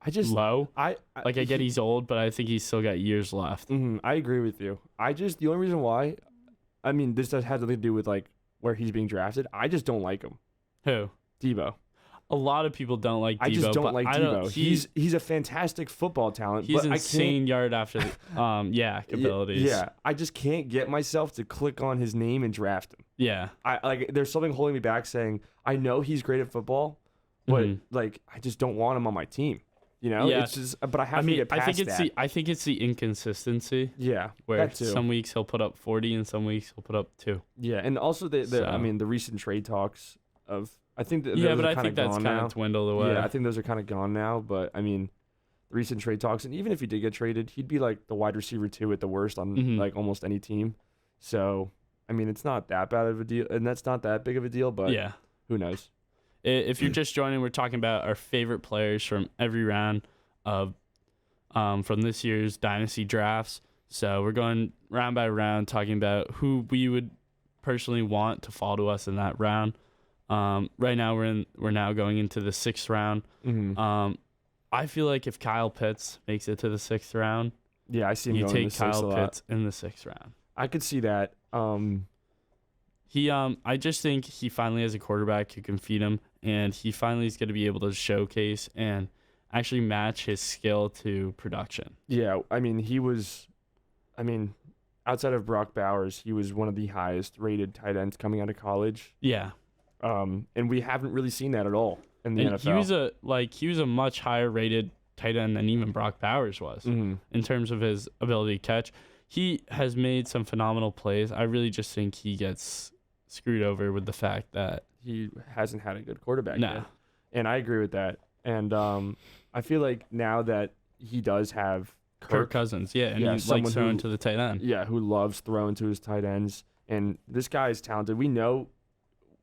low. I get he's old, but I think he's still got years left. I agree with you. The only reason why, I mean, this has nothing to do with like where he's being drafted. I just don't like him. Who? Deebo. A lot of people don't like Deebo. I just don't like Deebo. He's a fantastic football talent. He's insane yard after abilities. Yeah, I just can't get myself to click on his name and draft him. Yeah, there's something holding me back saying I know he's great at football, but like I just don't want him on my team. You know, it's just. But I have to get past that. I think it's the inconsistency. Yeah, where some weeks he'll put up 40 and some weeks he'll put up 2. Yeah, and also the recent trade talks of. I think that I think that's kind of dwindled away. Yeah, I think those are kind of gone now. But I mean, the recent trade talks, and even if he did get traded, he'd be like the wide receiver 2 at the worst on like almost any team. So I mean, it's not that bad of a deal, and that's not that big of a deal. But who knows? If you're just joining, we're talking about our favorite players from every round of from this year's dynasty drafts. So we're going round by round, talking about who we would personally want to fall to us in that round. Right now we're now going into the 6th round. I feel like if Kyle Pitts makes it to the 6th round, I see him you going take in the 6th Kyle Pitts in the 6th round. I could see that. I just think he finally has a quarterback who can feed him, and he finally is going to be able to showcase and actually match his skill to production. Yeah, I mean, outside of Brock Bowers, he was one of the highest rated tight ends coming out of college. Yeah. And we haven't really seen that at all in the NFL. He was a much higher rated tight end than even Brock Bowers was in terms of his ability to catch. He has made some phenomenal plays. I really just think he gets screwed over with the fact that he hasn't had a good quarterback yet. And I agree with that. And I feel like now that he does have Kirk Cousins, and he likes throwing to the tight end. Yeah, who loves throwing to his tight ends. And this guy is talented. We know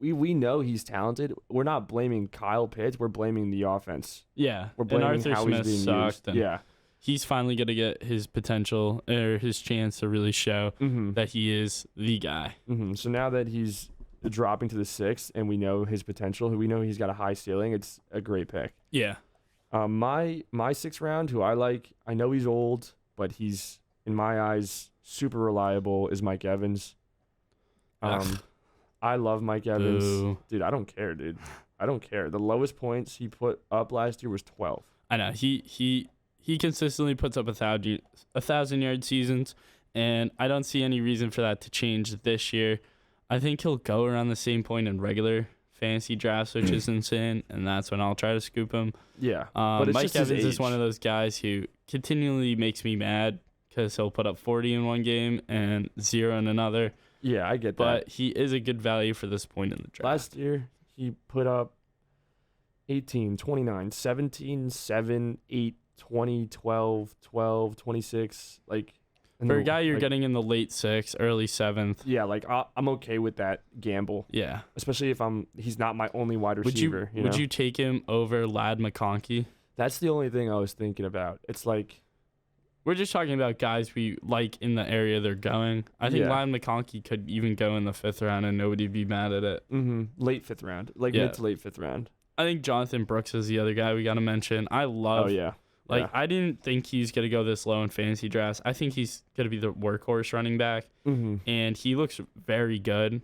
he's talented. We're not blaming Kyle Pitts. We're blaming the offense. Yeah. We're blaming how he's being used. he's finally going to get his potential or his chance to really show that he is the guy. So now that he's dropping to the 6th and we know his potential, we know he's got a high ceiling, it's a great pick. Yeah. My 6th round, who I like, I know he's old, but he's, in my eyes, super reliable, is Mike Evans. I love Mike Evans. Boo. Dude, I don't care, dude. I don't care. The lowest points he put up last year was 12. I know. He consistently puts up 1,000-yard seasons, and I don't see any reason for that to change this year. I think he'll go around the same point in regular fantasy drafts, which is insane, and that's when I'll try to scoop him. Yeah. But Mike Evans is one of those guys who continually makes me mad because he'll put up 40 in one game and 0 in another. Yeah, I get that. But he is a good value for this point in the draft. Last year, he put up 18, 29, 17, 7, 8, 20, 12, 12, 26. Like, for a guy you're getting in the late 6th, early 7th. Yeah, like I'm okay with that gamble. Yeah. Especially if he's not my only wide receiver. Would you take him over Ladd McConkey? That's the only thing I was thinking about. It's like, we're just talking about guys we like in the area they're going. I think Ladd McConkey could even go in the 5th round and nobody'd be mad at it. Late 5th round. Like mid to late 5th round. I think Jonathan Brooks is the other guy we got to mention. I love. Oh, yeah. I didn't think he's going to go this low in fantasy drafts. I think he's going to be the workhorse running back. And he looks very good.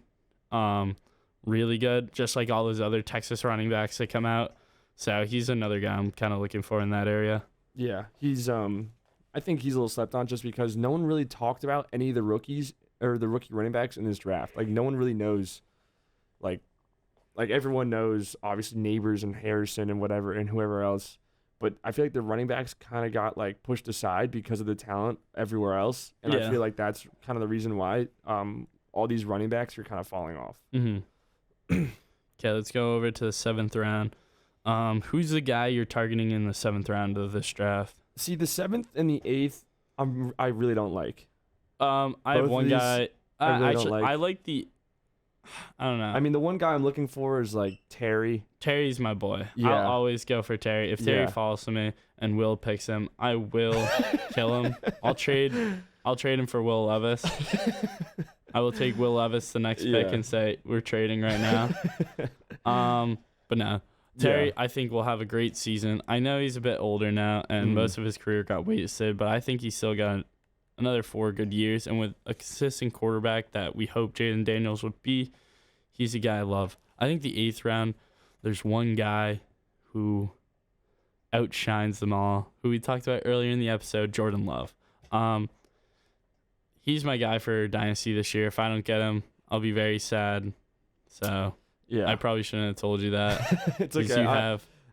Really good. Just like all those other Texas running backs that come out. So he's another guy I'm kind of looking for in that area. Yeah. He's I think he's a little slept on just because no one really talked about any of the rookies or the rookie running backs in this draft. Like, no one really knows, like everyone knows, obviously, Neighbors and Harrison and whatever and whoever else. But I feel like the running backs kind of got, like, pushed aside because of the talent everywhere else. And I feel like that's kind of the reason why all these running backs are kind of falling off. Okay, let's go over to the 7th round. Who's the guy you're targeting in the 7th round of this draft? See, the 7th and the 8th, I really don't like. I have one guy. I don't like. I like the. I don't know. I mean, the one guy I'm looking for is like Terry. Terry's my boy. Yeah. I'll always go for Terry. If Terry falls to me and Will picks him, I will kill him. I'll trade him for Will Levis. I will take Will Levis the next pick and say we're trading right now. But no. Terry, I think, will have a great season. I know he's a bit older now, and most of his career got wasted, but I think he's still got another 4 good years. And with a consistent quarterback that we hope Jaden Daniels would be, he's a guy I love. I think the 8th round, there's one guy who outshines them all, who we talked about earlier in the episode, Jordan Love. He's my guy for Dynasty this year. If I don't get him, I'll be very sad. So... yeah, I probably shouldn't have told you that. It's okay.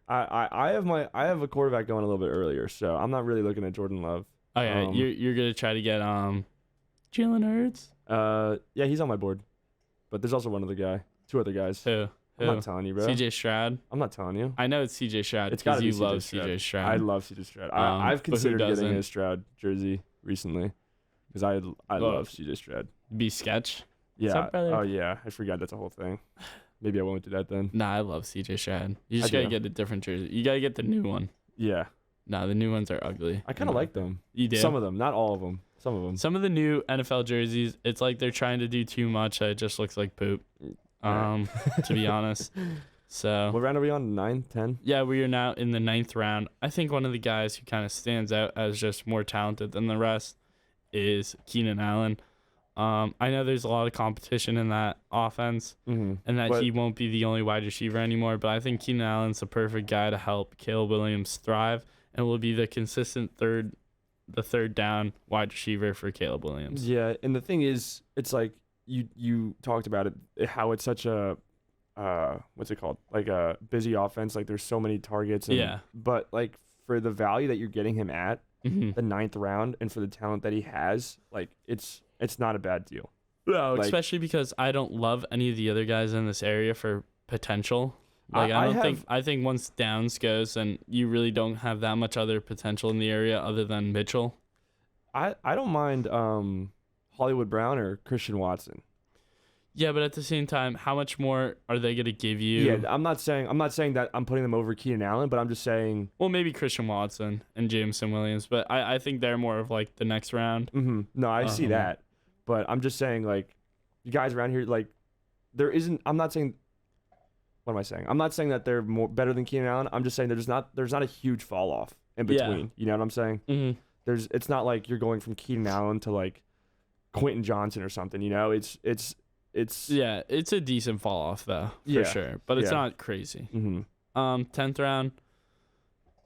I have a quarterback going a little bit earlier, so I'm not really looking at Jordan Love. Oh yeah, you're gonna try to get Jalen Hurts. Yeah, he's on my board, but there's also one other guy, 2 other guys. Who? I'm not telling you, bro. CJ Stroud. I'm not telling you. I know it's CJ Stroud. It's gotta be you love CJ Stroud. I love CJ Stroud. I've considered getting a Stroud jersey recently because I love CJ Stroud. Be sketch. Yeah. Up, oh yeah, I forgot that's a whole thing. Maybe I won't do that then. Nah, I love CJ Stroud. You just gotta get a different jersey. You gotta get the new one. Yeah. Nah, the new ones are ugly. I kind of like them. You do? Some of them, not all of them. Some of them. Some of the new NFL jerseys, it's like they're trying to do too much. It just looks like poop. To be honest. So. What round are we on? 9, 10? Yeah, we are now in the 9th round. I think one of the guys who kind of stands out as just more talented than the rest is Keenan Allen. I know there's a lot of competition in that offense, and that he won't be the only wide receiver anymore, but I think Keenan Allen's the perfect guy to help Caleb Williams thrive and will be the consistent third down wide receiver for Caleb Williams. Yeah, and the thing is, it's like you talked about it, how it's such a what's it called? Like a busy offense, like there's so many targets. But like for the value that you're getting him at, the 9th round, and for the talent that he has, like it's not a bad deal. No, especially because I don't love any of the other guys in this area for potential. Like I think once Downs goes, and you really don't have that much other potential in the area other than Mitchell. I don't mind Hollywood Brown or Christian Watson. Yeah, but at the same time, how much more are they going to give you? Yeah, I'm not saying that I'm putting them over Keenan Allen, but I'm just saying. Well, maybe Christian Watson and Jameson Williams, but I think they're more of like the next round. No, I see that, but I'm just saying like, you guys around here like, there isn't. I'm not saying. What am I saying? I'm not saying that they're better than Keenan Allen. I'm just saying there's not a huge fall off in between. Yeah. You know what I'm saying? Mm-hmm. It's not like you're going from Keenan Allen to like Quentin Johnson or something. You know, it's yeah, it's a decent fall off though, for sure, but it's not crazy. 10th round.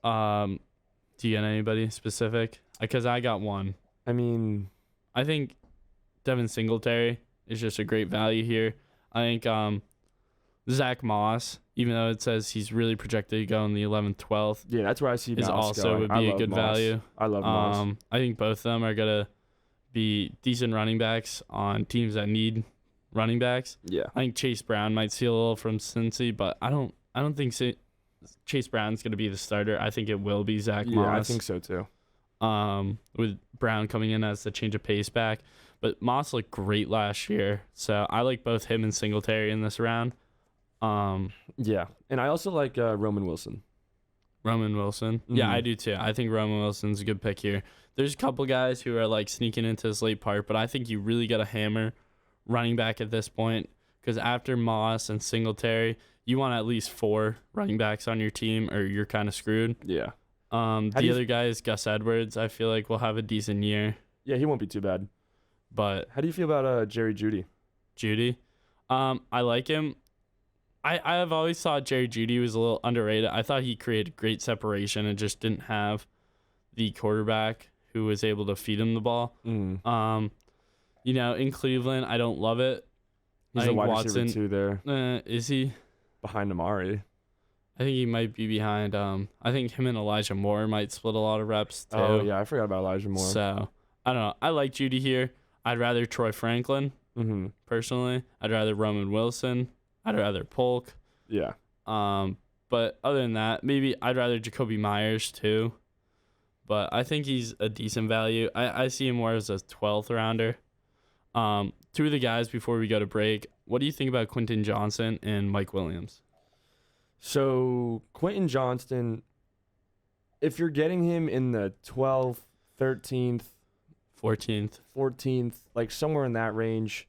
Do you get anybody specific? Because I got one. I mean, I think Devin Singletary is just a great value here. I think Zach Moss, even though it says he's really projected to go in the 11th, 12th, yeah, that's where I see Moss also going. would be a good value. I love Moss. I think both of them are gonna be decent running backs on teams that need running backs. Yeah, I think Chase Brown might steal a little from Cincy, but I don't think Chase Brown's gonna be the starter. I think it will be Zach Moss. Yeah, I think so too. With Brown coming in as the change of pace back, but Moss looked great last year, so I like both him and Singletary in this round. Yeah, and I also like Roman Wilson. Yeah, I do too. I think Roman Wilson's a good pick here. There's a couple guys who are like sneaking into this late part, but I think you really got to hammer running back at this point, because after Moss and Singletary, you want at least 4 running backs on your team or you're kind of screwed. Yeah. The other guy is Gus Edwards. I feel like we'll have a decent year. Yeah, he won't be too bad. But how do you feel about Jerry Jeudy? I like him. I have always thought Jerry Jeudy was a little underrated. I thought he created great separation and just didn't have the quarterback who was able to feed him the ball. You know, in Cleveland, I don't love it. He's a wide receiver too there. Is he? Behind Amari. I think he might be behind. I think him and Elijah Moore might split a lot of reps too. Oh, yeah, I forgot about Elijah Moore. So, I don't know. I like Jeudy here. I'd rather Troy Franklin, personally. I'd rather Roman Wilson. I'd rather Polk. Yeah. But other than that, maybe I'd rather Jacoby Myers too. But I think he's a decent value. I see him more as a 12th rounder. 2 of the guys before we go to break. What do you think about Quentin Johnson and Mike Williams? So Quentin Johnston, if you're getting him in the 12th, 13th, 14th, like somewhere in that range,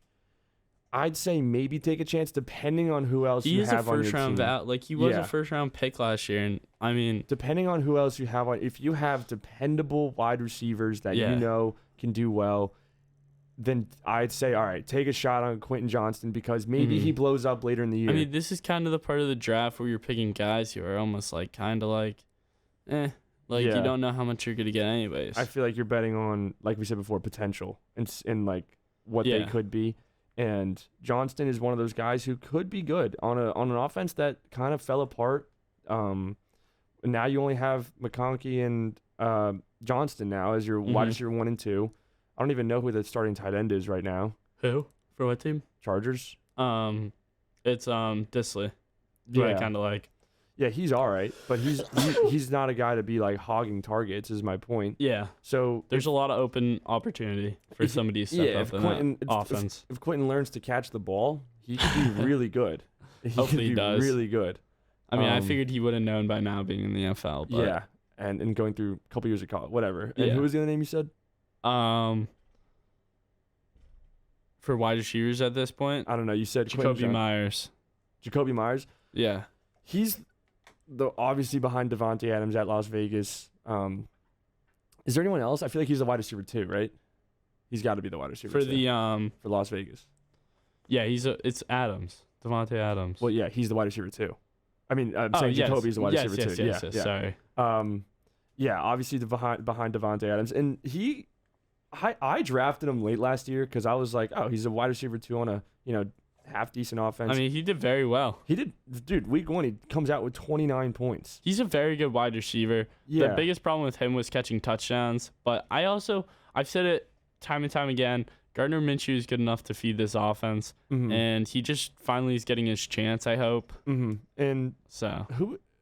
I'd say maybe take a chance depending on who else you have on your team. He was a first round pick last year, and I mean, depending on who else you have on, if you have dependable wide receivers that you know can do well, then I'd say, all right, take a shot on Quentin Johnston because maybe he blows up later in the year. I mean, this is kind of the part of the draft where you're picking guys who are almost like kind of like, you don't know how much you're gonna get anyways. I feel like you're betting on, like we said before, potential and like what they could be. And Johnston is one of those guys who could be good on an offense that kind of fell apart. Now you only have McConkey and Johnston now as your wide receiver 1 and 2. I don't even know who the starting tight end is right now. Who? For what team? Chargers. It's Disley. Who I kind of like. Yeah, he's all right, but he's not a guy to be like hogging targets. Is my point. Yeah. So there's a lot of open opportunity for somebody to step up in that offense. If Quentin learns to catch the ball, he could be really good. Hopefully he does. Really good. I mean, I figured he would have known by now being in the NFL. But yeah, and going through a couple years of college, whatever. And who was the other name you said? For wide receivers at this point, I don't know. You said Jacoby Myers. Jacoby Myers. Yeah, he's obviously behind Devontae Adams at Las Vegas. Is there anyone else? I feel like he's a wide receiver too, right? He's got to be the wide receiver for Las Vegas. Yeah, it's Adams, Devontae Adams. Well, yeah, he's the wide receiver too. I mean, I'm saying Jacoby's the wide receiver too. Yes, sorry. Yeah, obviously behind Devontae Adams, and I drafted him late last year because I was like, oh, he's a wide receiver too on a half decent offense. I mean, he did very well. He did, dude. Week 1, he comes out with 29 points. He's a very good wide receiver. Yeah. The biggest problem with him was catching touchdowns, but I've said it time and time again. Gardner Minshew is good enough to feed this offense, and he just finally is getting his chance. I hope. And so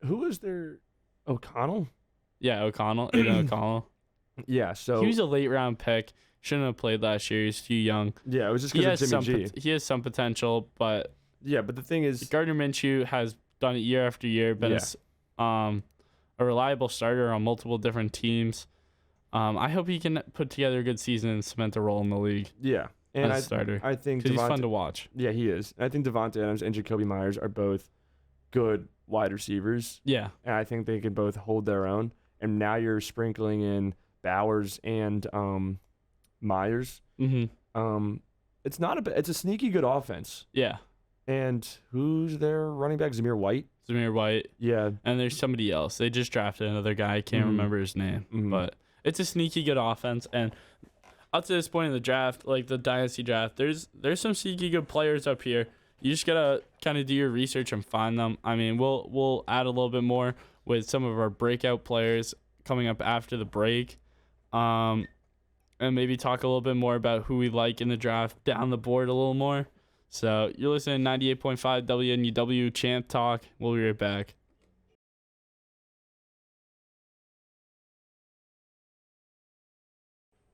who is there? O'Connell. Yeah, O'Connell. Aiden O'Connell. Yeah, so he was a late round pick. shouldn't have played last year. He's too young. Yeah, it was just He because has of Jimmy some G. he has some potential, but Yeah, but the thing is, Gardner Minshew has done it year after year, been a reliable starter on multiple different teams. I hope he can put together a good season and cement a role in the league yeah, and as a starter. I think Because he's fun to watch. Yeah, he is. I think Devontae Adams and Jacoby Myers are both good wide receivers, Yeah. and I think they can both hold their own. And now you're sprinkling in Bowers and Myers. Mm-hmm. It's a sneaky good offense. Yeah. And who's their running back? Zamir White. Zamir White. Yeah. And there's somebody else. They just drafted another guy. I can't remember his name. But it's a sneaky good offense. And up to this point in the draft, like the dynasty draft, there's some sneaky good players up here. You just gotta kind of do your research and find them. I mean, we'll add a little bit more with some of our breakout players coming up after the break. And maybe talk a little bit more about who we like in the draft down the board a little more. So you're listening to 98.5 WNUW Champ Talk. We'll be right back.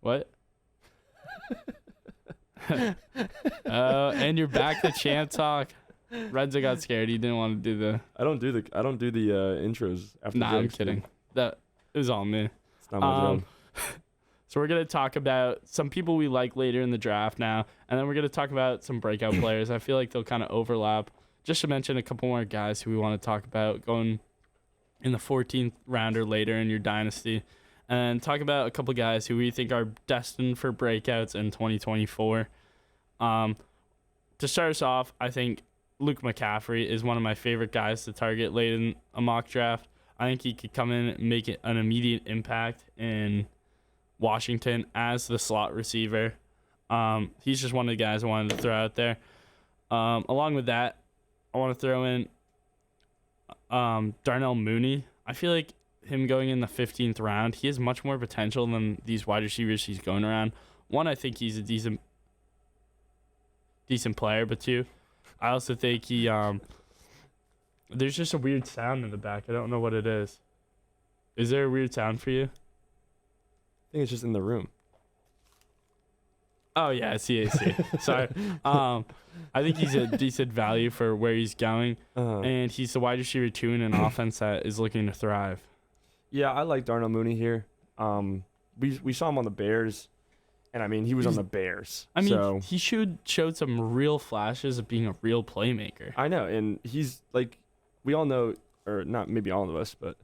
What? And you're back to Champ Talk. Renzo got scared. He didn't want to do the. I don't do the intros after. Nah, I'm kidding. That it was all me. It's not my job. So we're gonna talk about some people we like later in the draft now, and then we're gonna talk about some breakout players. I feel like they'll kind of overlap. Just to mention a couple more guys who we want to talk about going in the 14th rounder later in your dynasty, and talk about a couple guys who we think are destined for breakouts in 2024. To start us off, I think Luke McCaffrey is one of my favorite guys to target late in a mock draft. I think he could come in and make an immediate impact in Washington as the slot receiver. He's just one of the guys I wanted to throw out there. Along with that, I want to throw in Darnell Mooney. I feel like him going in the 15th round, he has much more potential than these wide receivers he's going around. One, I think he's a decent player, but two, I also think he there's just a weird sound in the back. I don't know what it is. Is there a weird sound for you? I think it's just in the room. Oh yeah, it's the AC. Sorry. I think he's a decent value for where he's going, and he's the wide receiver 2 in an offense that is looking to thrive. Yeah, I like Darnell Mooney here. We saw him on the Bears, and I mean he was on the Bears. I mean so. he showed some real flashes of being a real playmaker. I know, and he's like, we all know, or not maybe all of us, but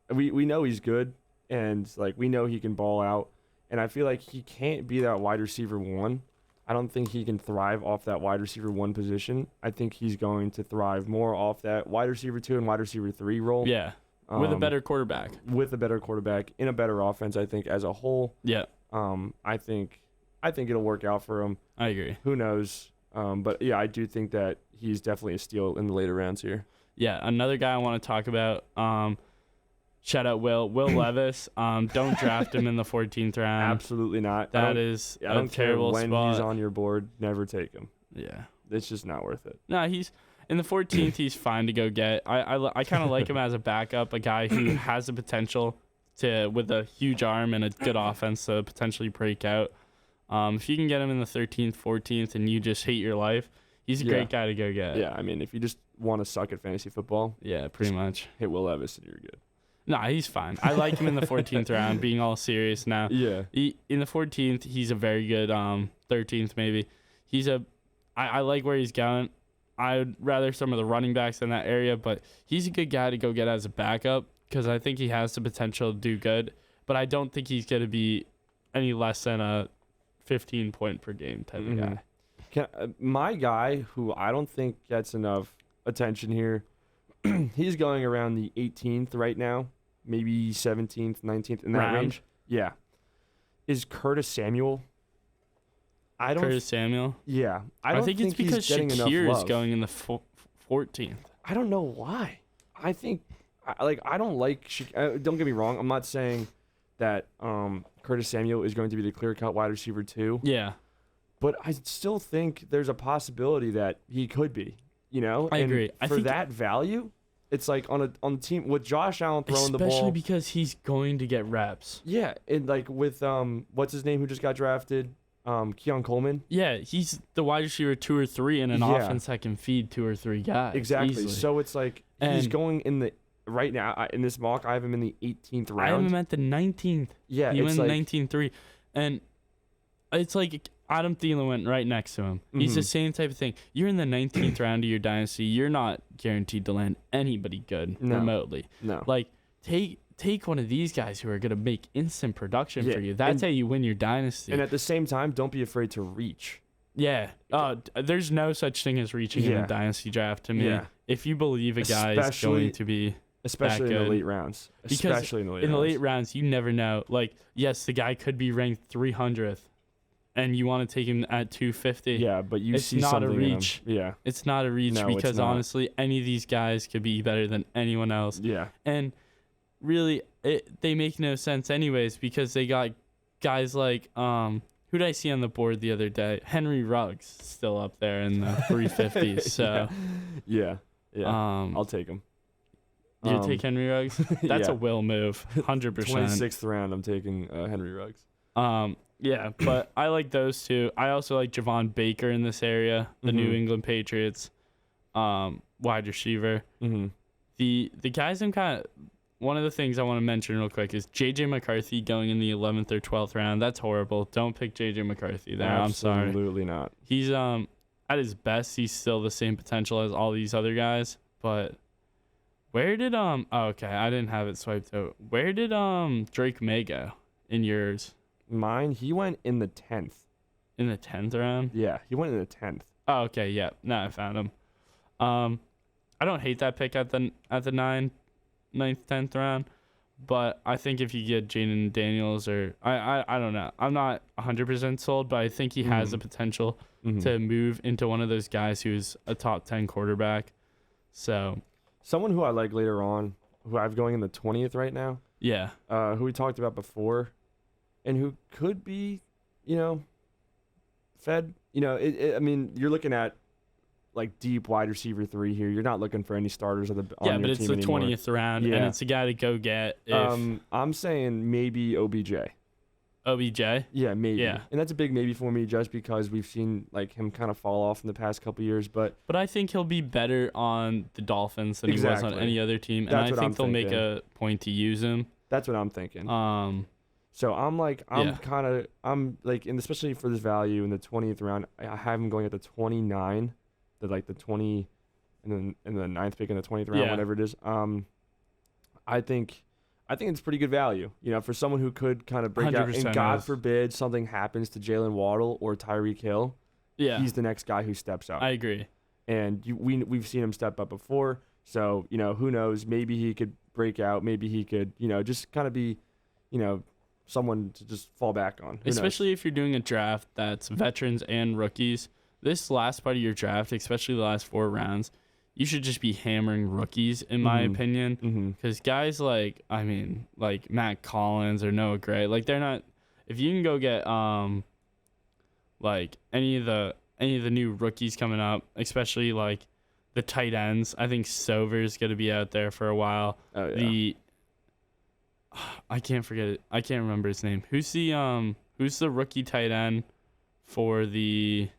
we know he's good, and like we know he can ball out. And I feel like he can't be that wide receiver 1. I don't think he can thrive off that wide receiver 1 position. I think he's going to thrive more off that wide receiver 2 and wide receiver 3 role. Yeah, with a better quarterback. With a better quarterback in a better offense, I think as a whole. Yeah. I think it'll work out for him. I agree. Who knows? But yeah, I do think that he's definitely a steal in the later rounds here. Yeah, another guy I want to talk about. Shout out Will Levis. Don't draft him in the 14th round. Absolutely not. That is I don't a terrible care when spot. he's on your board. Never take him. Yeah, it's just not worth it. No, he's in the 14th. He's fine to go get. I kind of like him as a backup, a guy who has the potential to, with a huge arm and a good offense, to potentially break out. If you can get him in the 13th, 14th, and you just hate your life, he's a great guy to go get. Yeah, I mean, if you just want to suck at fantasy football, yeah, pretty much hit Will Levis and you're good. Nah, he's fine. I like him in the 14th round, being all serious now. Yeah. In the 14th, he's a very good 13th maybe. I like where he's going. I'd rather some of the running backs in that area, but he's a good guy to go get as a backup because I think he has the potential to do good, but I don't think he's going to be any less than a 15 point per game type of guy. My guy, who I don't think gets enough attention here, he's going around the 18th right now. Maybe 17th, 19th, in that range. Yeah. Is Curtis Samuel. Curtis Samuel? Yeah. I think it's because Shakir is going in the 14th. I don't know why. I think, I don't like Shakir. Don't get me wrong. I'm not saying that Curtis Samuel is going to be the clear-cut wide receiver 2. Yeah. But I still think there's a possibility that he could be, you know? I agree. For that value, it's like on the team with Josh Allen throwing the ball. Especially because he's going to get reps. Yeah, and like with what's his name who just got drafted? Keon Coleman. Yeah, he's the wide receiver 2 or 3 in an offense that can feed 2 or 3 guys. Exactly. Easily. So it's like he's going in the right now in this mock. I have him in the 18th round. I have him at the 19th. Yeah, he went like 19-3, and it's like Adam Thielen went right next to him. He's the same type of thing. You're in the 19th round of your dynasty. You're not guaranteed to land anybody good remotely. No. Like take one of these guys who are going to make instant production for you. That's how you win your dynasty. And at the same time, don't be afraid to reach. Yeah. There's no such thing as reaching in a dynasty draft to me. Yeah. If you believe a guy is going to be especially in the late rounds. Especially in the late rounds, you never know. Like, yes, the guy could be ranked 300th, and you want to take him at 250. Yeah, but it's see not something a reach. In him. Yeah. It's not a reach because, honestly, any of these guys could be better than anyone else. Yeah. And really, they make no sense anyways because they got guys like who did I see on the board the other day? Henry Ruggs still up there in the 350s. So yeah. I'll take him. You take Henry Ruggs? That's a will move, 100%. 26th round, I'm taking Henry Ruggs. Yeah, but I like those two. I also like Javon Baker in this area, the New England Patriots, wide receiver. The guys I'm kind of. One of the things I want to mention real quick is J.J. McCarthy going in the 11th or 12th round. That's horrible. Don't pick J.J. McCarthy there. I'm sorry. Absolutely not. He's at his best, he's still the same potential as all these other guys. But where did oh, okay, I didn't have it swiped out. Where did Drake May go in yours? Mine, he went in the 10th. In the 10th round? Yeah, he went in the 10th. Oh, okay, yeah. No, I found him. I don't hate that pick at the 9th, 10th round, but I think if you get Jaden Daniels or I don't know. I'm not 100% sold, but I think he has the potential to move into one of those guys who's a top 10 quarterback. So, someone who I like later on, who I've going in the 20th right now. Yeah. Who we talked about before, and who could be, fed. I mean, you're looking at like deep wide receiver 3 here. You're not looking for any starters on your team anymore. Yeah, but it's the 20th round, and it's a guy to go get. I'm saying maybe OBJ. OBJ? Yeah, maybe. Yeah. And that's a big maybe for me just because we've seen like him kind of fall off in the past couple years. But I think he'll be better on the Dolphins than he was on any other team. And I think they'll make a point to use him. That's what I'm thinking. So I'm like, and especially for this value in the 20th round, I have him going at the 29, the 20, and then the 9th pick in the 20th round, whatever it is. I think it's pretty good value, for someone who could kind of break out. And God forbid something happens to Jalen Waddle or Tyreek Hill. Yeah, he's the next guy who steps up. I agree. And we've seen him step up before. So who knows? Maybe he could break out. Maybe he could just kind of be, someone to just fall back on. Especially if you're doing a draft that's veterans and rookies. This last part of your draft, especially the last 4 rounds, you should just be hammering rookies, in my opinion. Because guys like Matt Collins or Noah Gray, like they're not. If you can go get like any of the new rookies coming up, especially like the tight ends, I think Stover's gonna be out there for a while. Oh yeah. I can't forget it. I can't remember his name. Who's the rookie tight end for the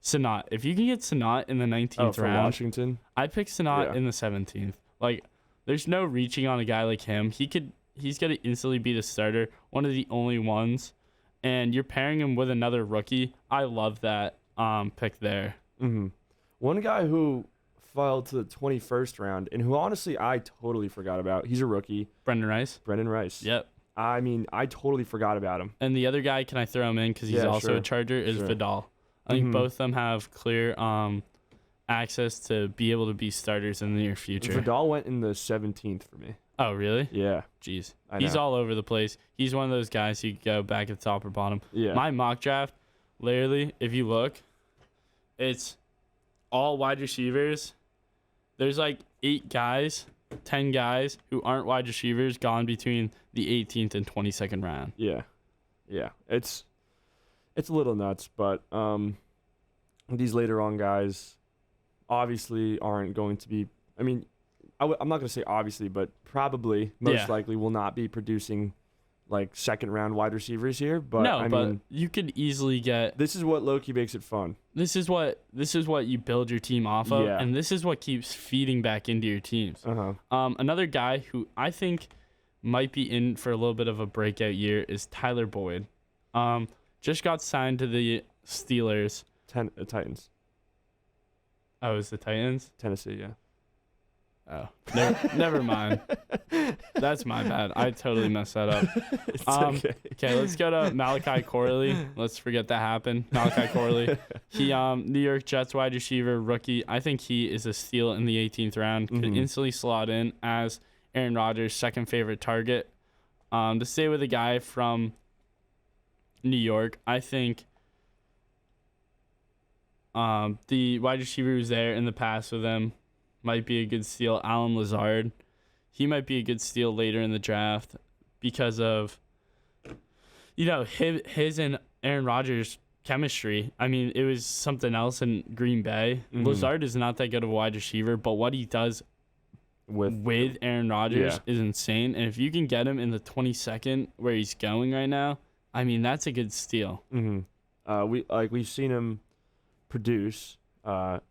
Sanat? If you can get Sanat in the 19th round, Washington, I'd pick Sanat in the 17th. Like, there's no reaching on a guy like him. He's gonna instantly be the starter, one of the only ones, and you're pairing him with another rookie. I love that pick there. One guy who fell to the 21st round, and who honestly I totally forgot about. He's a rookie. Brendan Rice. Yep. I mean, I totally forgot about him. And the other guy, can I throw him in because he's also a Charger, is Vidal. I think both of them have clear access to be able to be starters in the near future. Vidal went in the 17th for me. Oh, really? Yeah. Jeez. He's all over the place. He's one of those guys who go back at the top or bottom. Yeah. My mock draft, literally, if you look, it's all wide receivers. There's like 8 guys, 10 guys who aren't wide receivers gone between the 18th and 22nd round. Yeah. It's a little nuts, but these later on guys obviously aren't going to be. I mean, I'm not gonna say obviously, but probably most Yeah. likely will not be producing like second round wide receivers here. But No, I but mean, you could easily get. this is what Loki makes it fun. This is what you build your team off of, Yeah. and this is what keeps feeding back into your teams. Another guy who I think might be in for a little bit of a breakout year is Tyler Boyd. Just got signed to the Steelers. Titans, Oh, it's the Titans? Tennessee, yeah. Oh, never mind. That's my bad. I totally messed that up. It's Okay, let's go to Malachi Corley. Let's forget that happened. Malachi Corley. He, New York Jets wide receiver, rookie. I think he is a steal in the 18th round. Could instantly slot in as Aaron Rodgers' second favorite target. To stay with a guy from New York, I think the wide receiver who's there in the past with them might be a good steal. Alan Lazard. He might be a good steal later in the draft because of, his and Aaron Rodgers' chemistry. I mean, it was something else in Green Bay. Lazard is not that good of a wide receiver, but what he does with Aaron Rodgers is insane. And if you can get him in the 22nd where he's going right now, I mean, that's a good steal. We've seen him produce at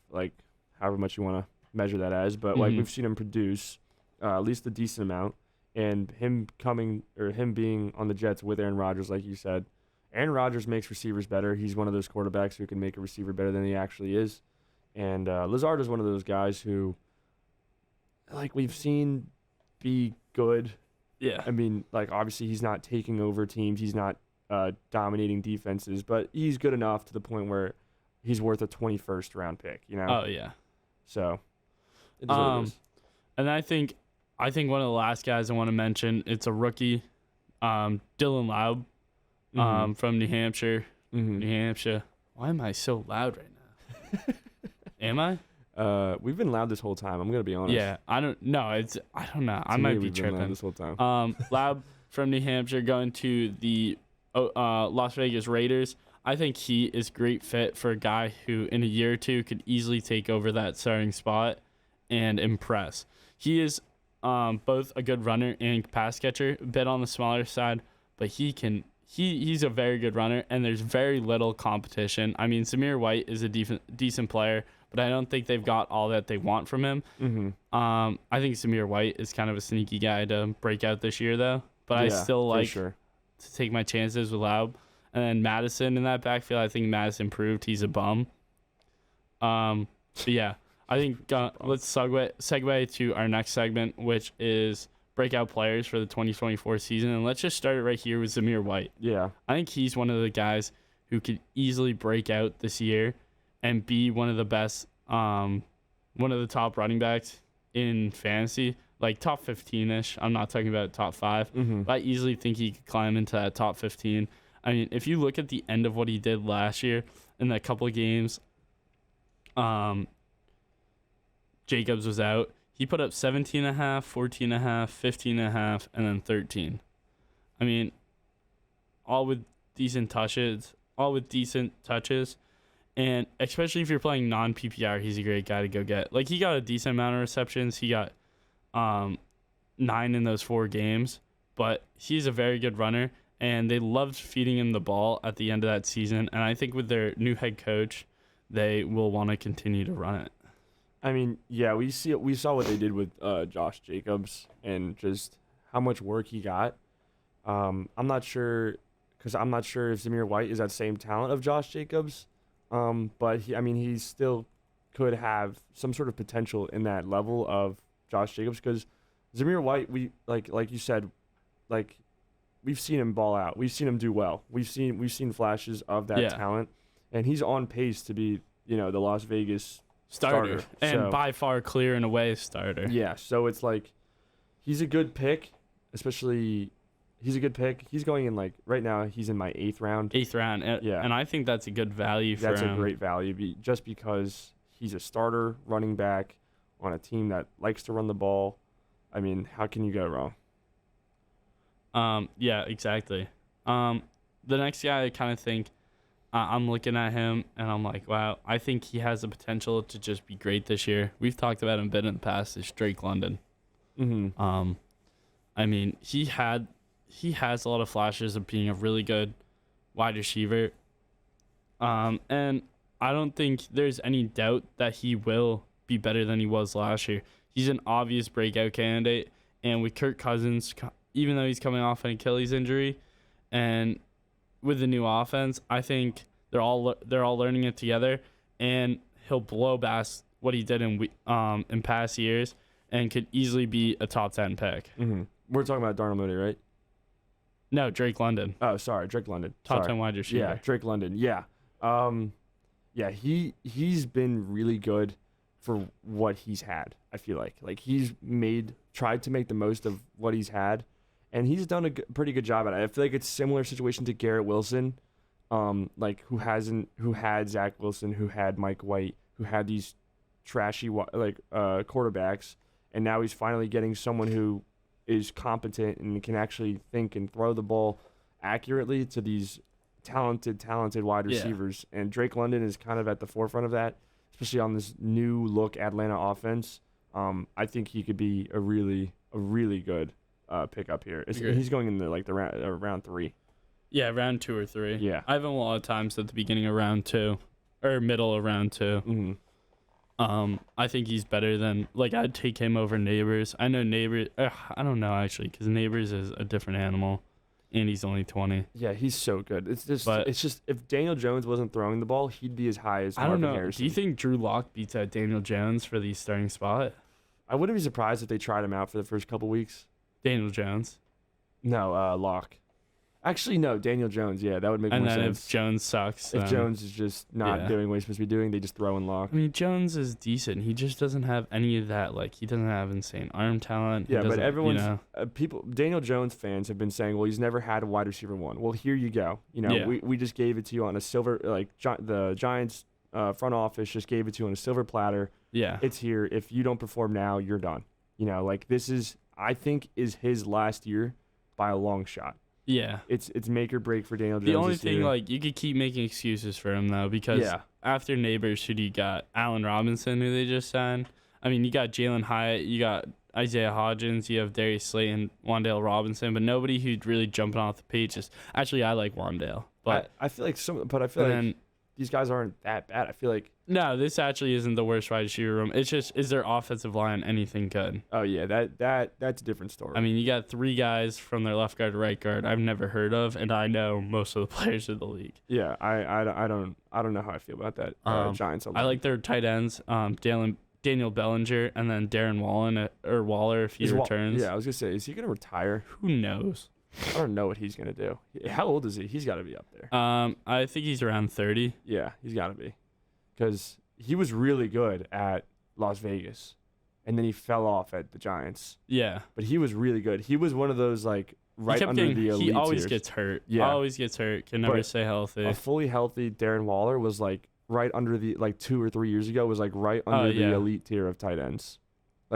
like however much you want to measure that as, but like we've seen him produce at least a decent amount, and him being on the Jets with Aaron Rodgers, like you said, Aaron Rodgers makes receivers better. He's one of those quarterbacks who can make a receiver better than he actually is, and Lazard is one of those guys who, like, we've seen be good. Yeah. I mean, like, obviously he's not taking over teams, he's not dominating defenses, but he's good enough to the point where he's worth a 21st round pick, Oh yeah. So it is what it is. And I think one of the last guys I want to mention, it's a rookie, Dylan Laub, from New Hampshire. New Hampshire. Why am I so loud right now? Am I? We've been loud this whole time. I'm gonna be honest. Yeah, I don't know. I might be tripping. Been loud this whole time. Laub from New Hampshire going to the Las Vegas Raiders. I think he is a great fit for a guy who in a year or two could easily take over that starting spot and impress. He is both a good runner and pass catcher, a bit on the smaller side, but he's a very good runner, and there's very little competition. I mean, Zamir White is a decent player, but I don't think they've got all that they want from him. I think Zamir White is kind of a sneaky guy to break out this year, though. But I still like to take my chances with Laub. And then Madison in that backfield, I think Madison proved he's a bum. But yeah, I think let's segue to our next segment, which is breakout players for the 2024 season. And let's just start it right here with Zamir White. Yeah. I think he's one of the guys who could easily break out this year and be one of the best, one of the top running backs in fantasy, like top 15-ish. I'm not talking about top 5, but I easily think he could climb into that top 15. I mean, if you look at the end of what he did last year in that couple of games, Jacobs was out. He put up 17.5, 14.5, 15.5, and then 13. I mean, all with decent touches, and especially if you're playing non-PPR, he's a great guy to go get. Like, he got a decent amount of receptions. He got 9 in those 4 games, but he's a very good runner. And they loved feeding him the ball at the end of that season. And I think with their new head coach, they will want to continue to run it. I mean, yeah, we saw what they did with Josh Jacobs and just how much work he got. I'm not sure if Zamir White is that same talent of Josh Jacobs. But he still could have some sort of potential in that level of Josh Jacobs, because Zamir White, we like you said, like, we've seen him ball out. We've seen him do well. We've seen flashes of that talent, and he's on pace to be, the Las Vegas starter. And by far clear and away starter. Yeah, so it's like he's a good pick, especially he's a good pick. He's going in, like, right now he's in my 8th round. 8th round. Yeah. And I think that's a good value for him. That's a great value just because he's a starter running back on a team that likes to run the ball. I mean, how can you go wrong? Yeah, exactly. The next guy I kind of think I'm looking at him and I'm like, wow, I think he has the potential to just be great this year. We've talked about him a bit in the past. Is Drake London. Mm-hmm. I mean, he has a lot of flashes of being a really good wide receiver. And I don't think there's any doubt that he will be better than he was last year. He's an obvious breakout candidate. And with Kirk Cousins, even though he's coming off an Achilles injury, and with the new offense, I think they're all learning it together, and he'll blow past what he did in past years, and could easily be a top 10 pick. Mm-hmm. We're talking about Darnell Mooney, right? No, Drake London. Oh, sorry, Drake London. Top 10 wide receiver. Yeah, Drake London. Yeah. Yeah, he's been really good for what he's had. I feel like he's tried to make the most of what he's had, and he's done a pretty good job at it. I feel like it's a similar situation to Garrett Wilson, like who had Zach Wilson, who had Mike White, who had these trashy quarterbacks, and now he's finally getting someone who is competent and can actually think and throw the ball accurately to these talented wide receivers. Yeah. And Drake London is kind of at the forefront of that, especially on this new look Atlanta offense. I think he could be a really good pickup here. He's going in the round 3. Yeah, round 2 or 3. Yeah, I have him a lot of times at the beginning of round 2 or middle of round 2. Mm-hmm. I think he's better than, I'd take him over Neighbors. I know Neighbors. I don't know actually, because Neighbors is a different animal, and he's only 20. Yeah, he's so good. It's just if Daniel Jones wasn't throwing the ball, he'd be as high as Marvin Harrison. Do you think Drew Lock beats out Daniel Jones for the starting spot? I wouldn't be surprised if they tried him out for the first couple weeks. Daniel Jones? No, Lock. Actually, no, Daniel Jones. Yeah, that would make more sense. And then if Jones sucks. If Jones is just not doing what he's supposed to be doing, they just throw in Lock. I mean, Jones is decent. He just doesn't have any of that. He doesn't have insane arm talent. Yeah, but everyone's Daniel Jones fans have been saying, well, he's never had a wide receiver one. Well, here you go. We just gave it to you on a silver, the Giants front office just gave it to you on a silver platter. Yeah. It's here. If you don't perform now, you're done. This is, I think, is his last year by a long shot. Yeah. It's make or break for Daniel Jones. The only thing, you could keep making excuses for him, though, because after Neighbors, who do you got? Allen Robinson, who they just signed. I mean, you got Jalen Hyatt, you got Isaiah Hodgins, you have Darius Slayton, Wan'Dale Robinson, but nobody who's really jumping off the page. Actually, I like Wan'Dale. But I feel like these guys aren't that bad. I feel like no, this actually isn't the worst wide receiver room. It's just, is their offensive line anything good? Oh yeah, that's a different story. I mean, you got 3 guys from their left guard to right guard I've never heard of, and I know most of the players in the league. Yeah, I don't know how I feel about that Giants. I like their tight ends, Daniel Bellinger, and then Darren Waller if he returns. Yeah, I was gonna say, is he gonna retire? Who knows? I don't know what he's gonna do. How old is he? He's got to be up there. I think he's around 30. Yeah, he's got to be, because he was really good at Las Vegas, and then he fell off at the Giants. Yeah, but he was really good. He was one of those right under the elite. He always tiers. Gets hurt. Yeah, always gets hurt. Can never stay healthy. A fully healthy Darren Waller was right under the 2 or 3 years ago was right under the elite tier of tight ends.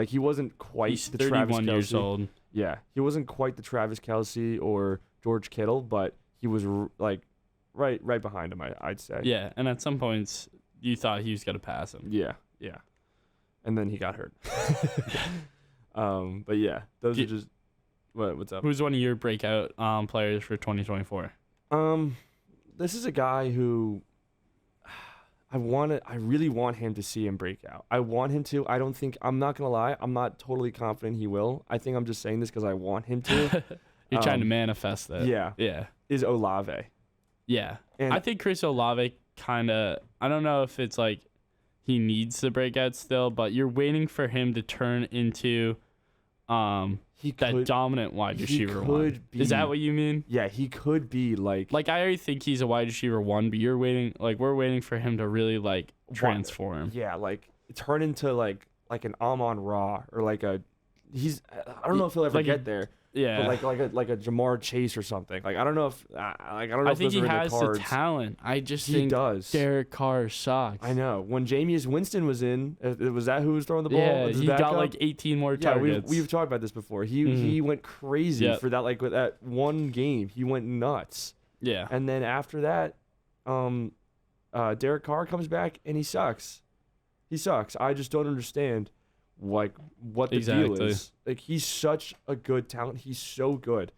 He wasn't quite He's the 31 Travis Kelce. years old. Yeah, he wasn't quite the Travis Kelce or George Kittle, but he was right behind him. I'd say. Yeah, and at some points you thought he was gonna pass him. Yeah, and then he got hurt. But yeah, those are just what's up. Who's one of your breakout players for 2024? This is a guy who I really want him to see him break out. I want him to. I'm not going to lie, I'm not totally confident he will. I think I'm just saying this because I want him to. You're trying to manifest that. Yeah. Is Olave. Yeah. And I think Chris Olave kind of, I don't know if it's he needs to break out still, but you're waiting for him to turn into that dominant wide receiver one. Is that what you mean? Yeah, he could be I already think he's a wide receiver 1, but you're waiting, we're waiting for him to really transform. Yeah, turn into an Amon-Ra or I don't know if he'll ever get there. Yeah, but like a Jamar Chase or something. I don't know if I don't know. I think he has the talent. I just think he does. Derek Carr sucks. I know. When Jameis Winston was in, was that who was throwing the ball? Yeah, he got 18 more targets. We've talked about this before. He went crazy for that. With that one game, he went nuts. Yeah, and then after that, Derek Carr comes back and he sucks. He sucks. I just don't understand like what the deal is. Like he's such a good talent. He's so good.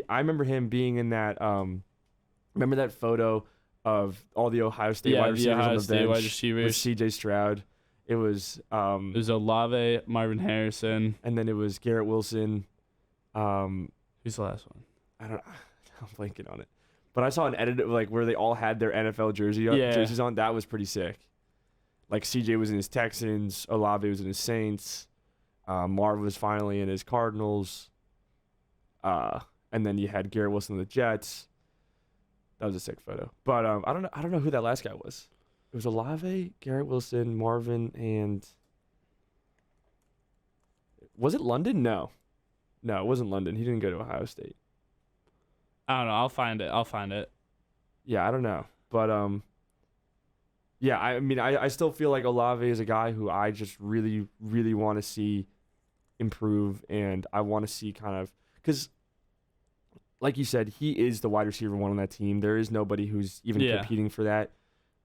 I remember him being in that remember that photo of all the Ohio State wide receivers on the bench with CJ Stroud. It was Olave, Marvin Harrison, and then it was Garrett Wilson. Who's the last one? I'm blanking on it. But I saw an edit of like where they all had their NFL jerseys on. That was pretty sick. Like CJ was in his Texans, Olave was in his Saints, Marv was finally in his Cardinals, and then you had Garrett Wilson in the Jets. That was a sick photo. But I don't know who that last guy was. It was Olave, Garrett Wilson, Marvin, and was it London? No, it wasn't London. He didn't go to Ohio State. I don't know. I'll find it. Yeah, I don't know, but yeah. I mean, I still feel like Olave is a guy who I just really, really want to see improve, and I want to see kind of because, like you said, he is the wide receiver one on that team. There is nobody who's even competing for that.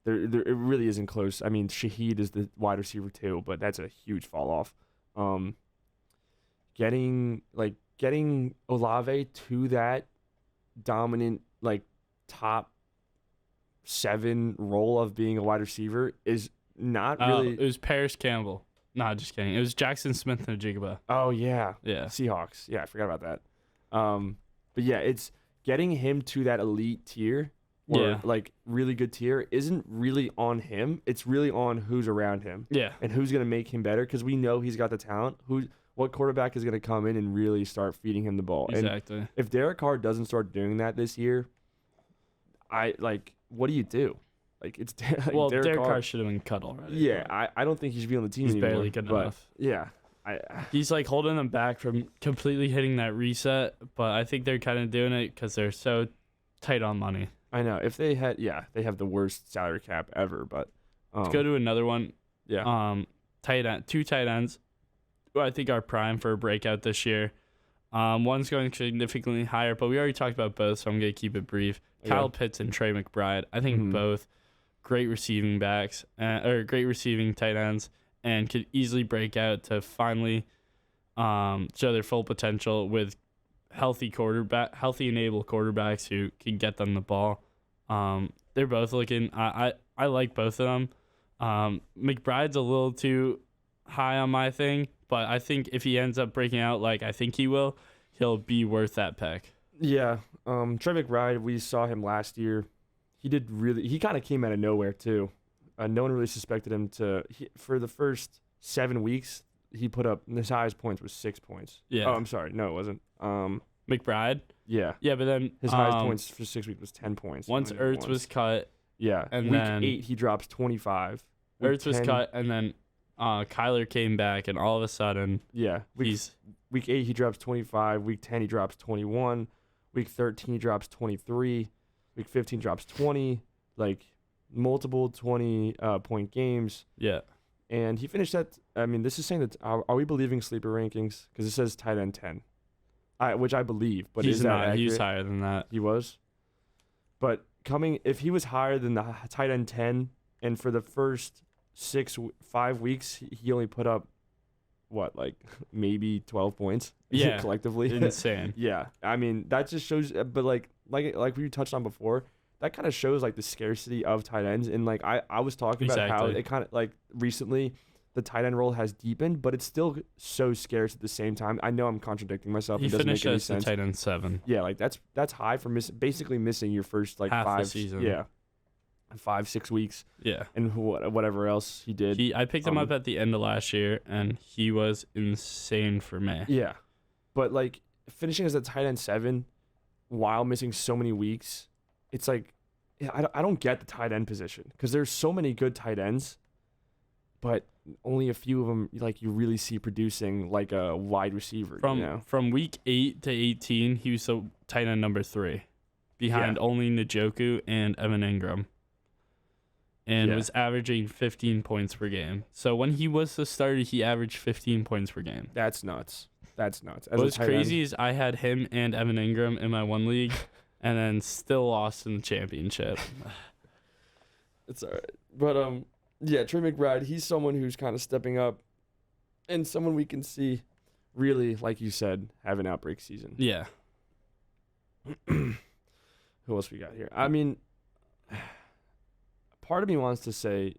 There, it really isn't close. I mean, Shaheed is the wide receiver too, but that's a huge fall off. Getting Olave to that dominant like top 7 role of being a wide receiver is not really. It was Paris Campbell. No, just kidding. It was Jackson Smith and Jigba. Oh yeah, yeah. Seahawks. Yeah, I forgot about that. But yeah, it's getting him to that elite tier or like really good tier isn't really on him. It's really on who's around him. Yeah, and who's gonna make him better because we know he's got the talent. What quarterback is going to come in and really start feeding him the ball? Exactly. And if Derek Carr doesn't start doing that this year, what do you do? Like it's well, Derek Carr should have been cut already. Yeah, I don't think he should be on the team he's anymore. He's barely good enough. Yeah, he's like holding them back from completely hitting that reset, but I think they're kind of doing it because they're so tight on money. I know. If they had, they have the worst salary cap ever. But let's go to another one. Yeah. Two tight ends. Who I think are prime for a breakout this year. One's going significantly higher, but we already talked about both, so I'm going to keep it brief. Kyle Pitts and Trey McBride. I think both great receiving backs, or great receiving tight ends, and could easily break out to finally show their full potential with healthy enabled quarterbacks who can get them the ball. They're both looking. I like both of them. McBride's a little too high on my thing. But I think if he ends up breaking out like I think he will, he'll be worth that pick. Yeah. Trey McBride, we saw him last year. He kind of came out of nowhere too. No one really suspected him for the first 7 weeks, he put up, his highest points was 6 points. Yeah. Oh, I'm sorry. No, it wasn't. McBride? Yeah. Yeah, but then his highest points for 6 weeks was 10 points. Once Ertz was cut. Yeah. And week then 8, he drops 25. Ertz was cut, and then Kyler came back, and all of a sudden, week 8 he drops 25. Week 10 he drops 21. Week 13 he drops 23. Week 15 drops 20. Like multiple 20-point games. Yeah. And he finished at. I mean, this is saying that are we believing sleeper rankings? Because it says tight end 10, which I believe, but he's is that not. accurate? He's higher than that. He was. But if he was higher than the tight end 10, and for the first 5 weeks, he only put up, maybe 12 points? Yeah, collectively. Insane. Yeah, I mean that just shows. But like we touched on before, that kind of shows like the scarcity of tight ends. And like I was talking about how it kind of like recently the tight end role has deepened, but it's still so scarce at the same time. I know I'm contradicting myself. He it doesn't finished make any as sense. the tight end 7. Yeah, like that's high for basically missing your first like half 5 the season. Yeah. 5-6 weeks. Yeah. And whatever else he did. I picked him up at the end of last year, and he was insane for me. Yeah. But, like, finishing as a tight end 7 while missing so many weeks, it's like, I don't get the tight end position because there's so many good tight ends, but only a few of them, like, you really see producing like a wide receiver. From week 8 to 18, he was the tight end number 3 behind only Njoku and Evan Ingram. And was averaging 15 points per game. So when he was the starter, he averaged 15 points per game. That's nuts. What's crazy is I had him and Evan Ingram in my one league, and then still lost in the championship. It's all right. But yeah, Trey McBride, he's someone who's kind of stepping up, and someone we can see really, like you said, have an outbreak season. Yeah. Who else we got here? I mean, part of me wants to say,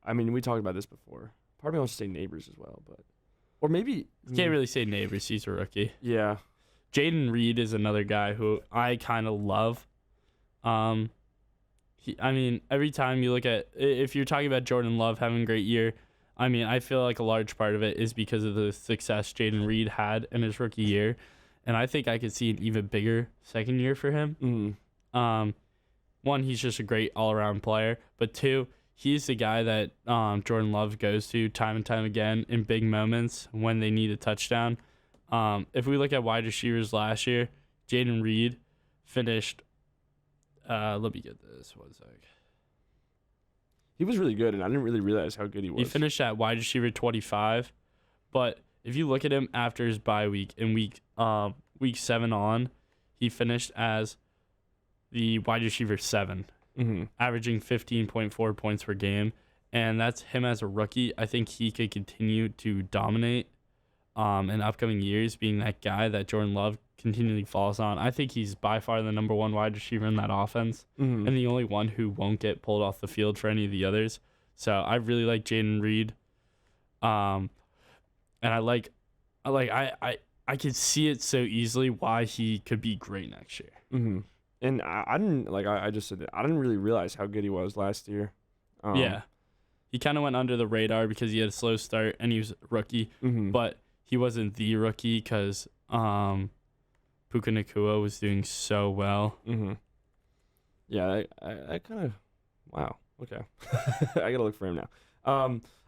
I mean, we talked about this before. Part of me wants to say Neighbors as well, but or maybe Can't really say Neighbors. He's a rookie. Yeah. Jaden Reed is another guy who I kind of love. I mean, every time you look at, if you're talking about Jordan Love having a great year, I mean, I feel like a large part of it is because of the success Jaden Reed had in his rookie year. And I think I could see an even bigger second year for him. One, he's just a great all-around player. But two, he's the guy that Jordan Love goes to time and time again in big moments when they need a touchdown. If we look at wide receivers last year, Jaden Reed finished. Let me get this 1 sec. He was really good, and I didn't really realize how good he was. He finished at wide receiver 25, but if you look at him after his bye week in week 7 on, he finished as the wide receiver 7, averaging 15.4 points per game, and that's him as a rookie. I think he could continue to dominate in upcoming years, being that guy that Jordan Love continually falls on. I think he's by far the number one wide receiver in that offense, and the only one who won't get pulled off the field for any of the others. So I really like Jaden Reed, and I could see it so easily why he could be great next year. And I didn't, like I just said, I didn't really realize how good he was last year. Yeah, he kind of went under the radar because he had a slow start and he was a rookie, but he wasn't the rookie because Puka Nacua was doing so well. Yeah, I kind of, wow, okay. I got to look for him now.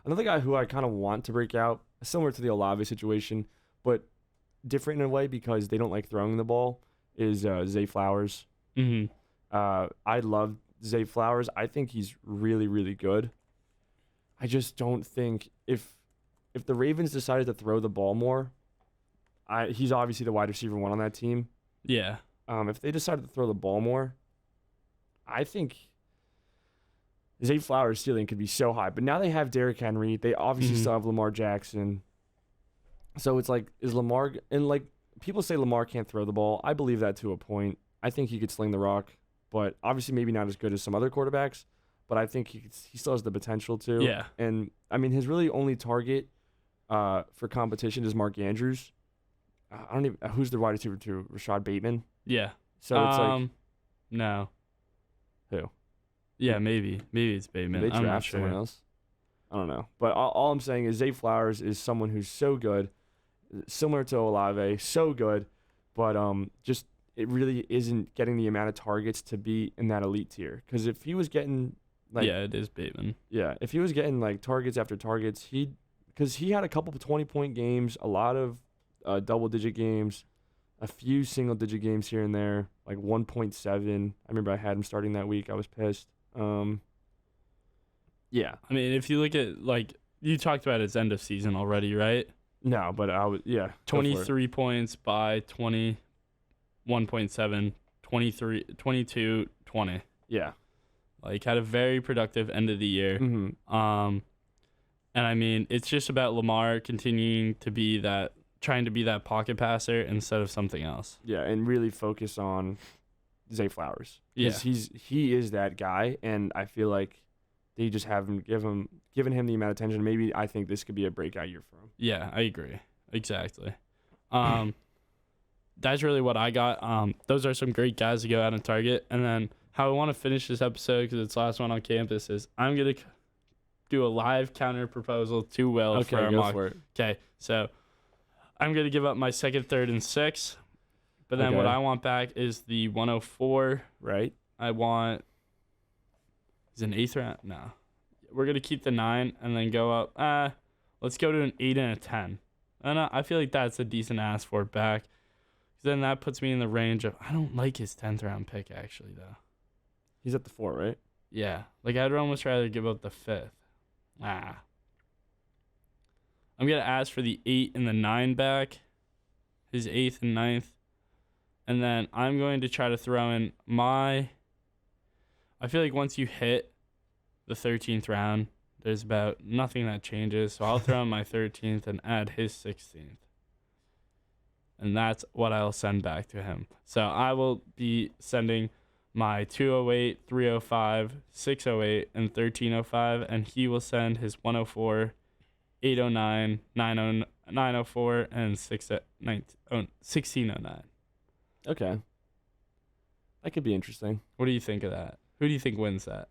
Another guy who I kind of want to break out, similar to the Olave situation, but different in a way because they don't like throwing the ball, is Zay Flowers. I love Zay Flowers. I think he's really, really good. I just don't think if the Ravens decided to throw the ball more, he's obviously the wide receiver 1 on that team. Yeah. If they decided to throw the ball more, I think Zay Flowers' ceiling could be so high. But now they have Derrick Henry. They obviously still have Lamar Jackson. So it's like, is Lamar, and like people say Lamar can't throw the ball. I believe that to a point. I think he could sling the rock, but obviously maybe not as good as some other quarterbacks. But I think he still has the potential to. Yeah. And I mean, his really only target for competition is Mark Andrews. I don't even who's the wide receiver to Rashad Bateman. Yeah. So it's like no. Who? Yeah, maybe it's Bateman. Did they I'm not draft sure. someone else? I don't know. But all I'm saying is Zay Flowers is someone who's so good, similar to Olave, so good, but just it really isn't getting the amount of targets to be in that elite tier. Because if he was getting it is Bateman. Yeah, if he was getting like targets after targets, because he had a couple of 20-point games, a lot of double-digit games, a few single-digit games here and there, like 1.7. I remember I had him starting that week. I was pissed. Yeah. I mean, if you look at, like, you talked about his end of season already, right? No, but I was, yeah. 23 points by 21.7, 23, 22, 20. Yeah. Like, had a very productive end of the year. And I mean, it's just about Lamar continuing to be trying to be that pocket passer instead of something else. Yeah, and really focus on Zay Flowers. Yeah. He is that guy, and I feel like they just haven't given him the amount of attention. Maybe I think this could be a breakout year for him. Yeah, I agree. Exactly. That's really what I got. Those are some great guys to go out and target. And then how I want to finish this episode, because it's the last one on campus, is I'm going to do a live counter proposal to Will for our mock. For it. Okay, so I'm going to give up my second, third, and sixth. But then what I want back is the 104. Right. I want... Is it an eighth round? No. We're going to keep the 9 and then go up. Let's go to an 8 and a 10. And I feel like that's a decent ask for it back. Then that puts me in the range of... I don't like his 10th round pick, actually, though. He's at the 4, right? Yeah. Like, I'd almost rather give up the 5th. I'm going to ask for the 8 and the 9 back. His 8th and 9th. And then I'm going to try to throw in my... I feel like once you hit the 13th round, there's about nothing that changes. So I'll throw in my 13th and add his 16th. And that's what I'll send back to him. So I will be sending my 208, 305, 608, and 1305, and he will send his 104, 809, 904, and 1609. Okay. That could be interesting. What do you think of that? Who do you think wins that?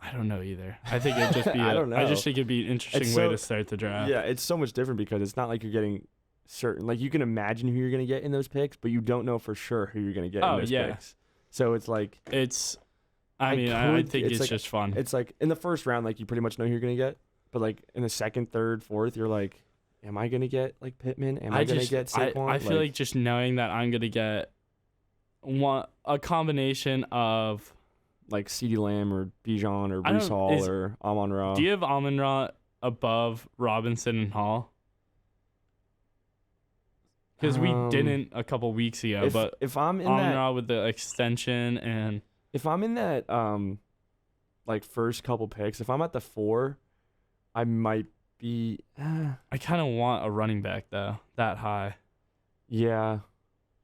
I don't know either. I think it'd just be. I don't know. I just think it'd be an interesting way to start the draft. Yeah, it's so much different because it's not like you're getting certain. Like, you can imagine who you're going to get in those picks, but you don't know for sure who you're going to get in those picks. So it's like. I think it's like, just fun. It's like in the first round, like, you pretty much know who you're going to get. But, like, in the second, third, fourth, you're like, am I going to get, like, Pittman? Am I going to get Saquon? I feel like just knowing that I'm going to get a combination of. Like CeeDee Lamb or Bijan or Breece Hall or Amon-Ra. Do you have Amon-Ra above Robinson and Hall? Because we didn't a couple weeks ago, but if I'm in Amon-Ra with the extension and if I'm in that like first couple picks, if I'm at the 4, I might be. I kind of want a running back though, that high. Yeah,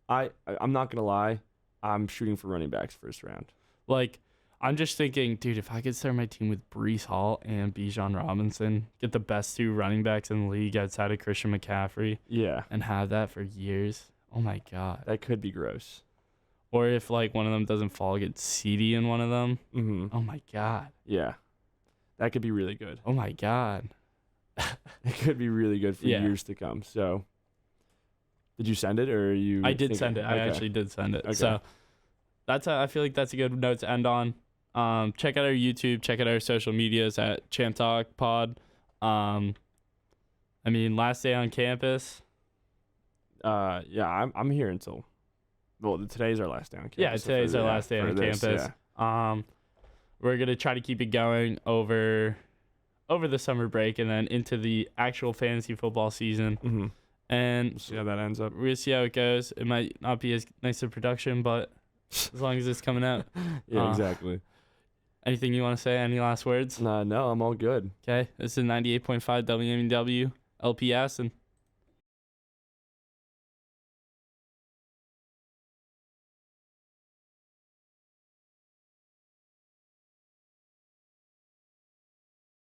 I'm not gonna lie, I'm shooting for running backs first round. Like. I'm just thinking, dude, if I could start my team with Breece Hall and Bijan Robinson, get the best 2 running backs in the league outside of Christian McCaffrey, and have that for years, oh my God. That could be gross. Or if, like, one of them doesn't fall, get CD in one of them. Mm-hmm. Oh my God. Yeah. That could be really good. Oh my God. It could be really good for years to come. So, did you send it or are you? I did send it. Okay. I actually did send it. Okay. So, I feel like that's a good note to end on. Check out our YouTube, check out our social medias at Champ Talk Pod. Last day on campus. Yeah, I'm here until. Well, today's our last day on campus. Yeah, today's our last day on campus. Yeah. We're gonna try to keep it going over the summer break and then into the actual fantasy football season. Mm-hmm. And we'll see how that ends up. We'll see how it goes. It might not be as nice of production, but as long as it's coming out. Yeah, exactly. Anything you want to say? Any last words? No, I'm all good. Okay, this is 98.5 WMW LPS, and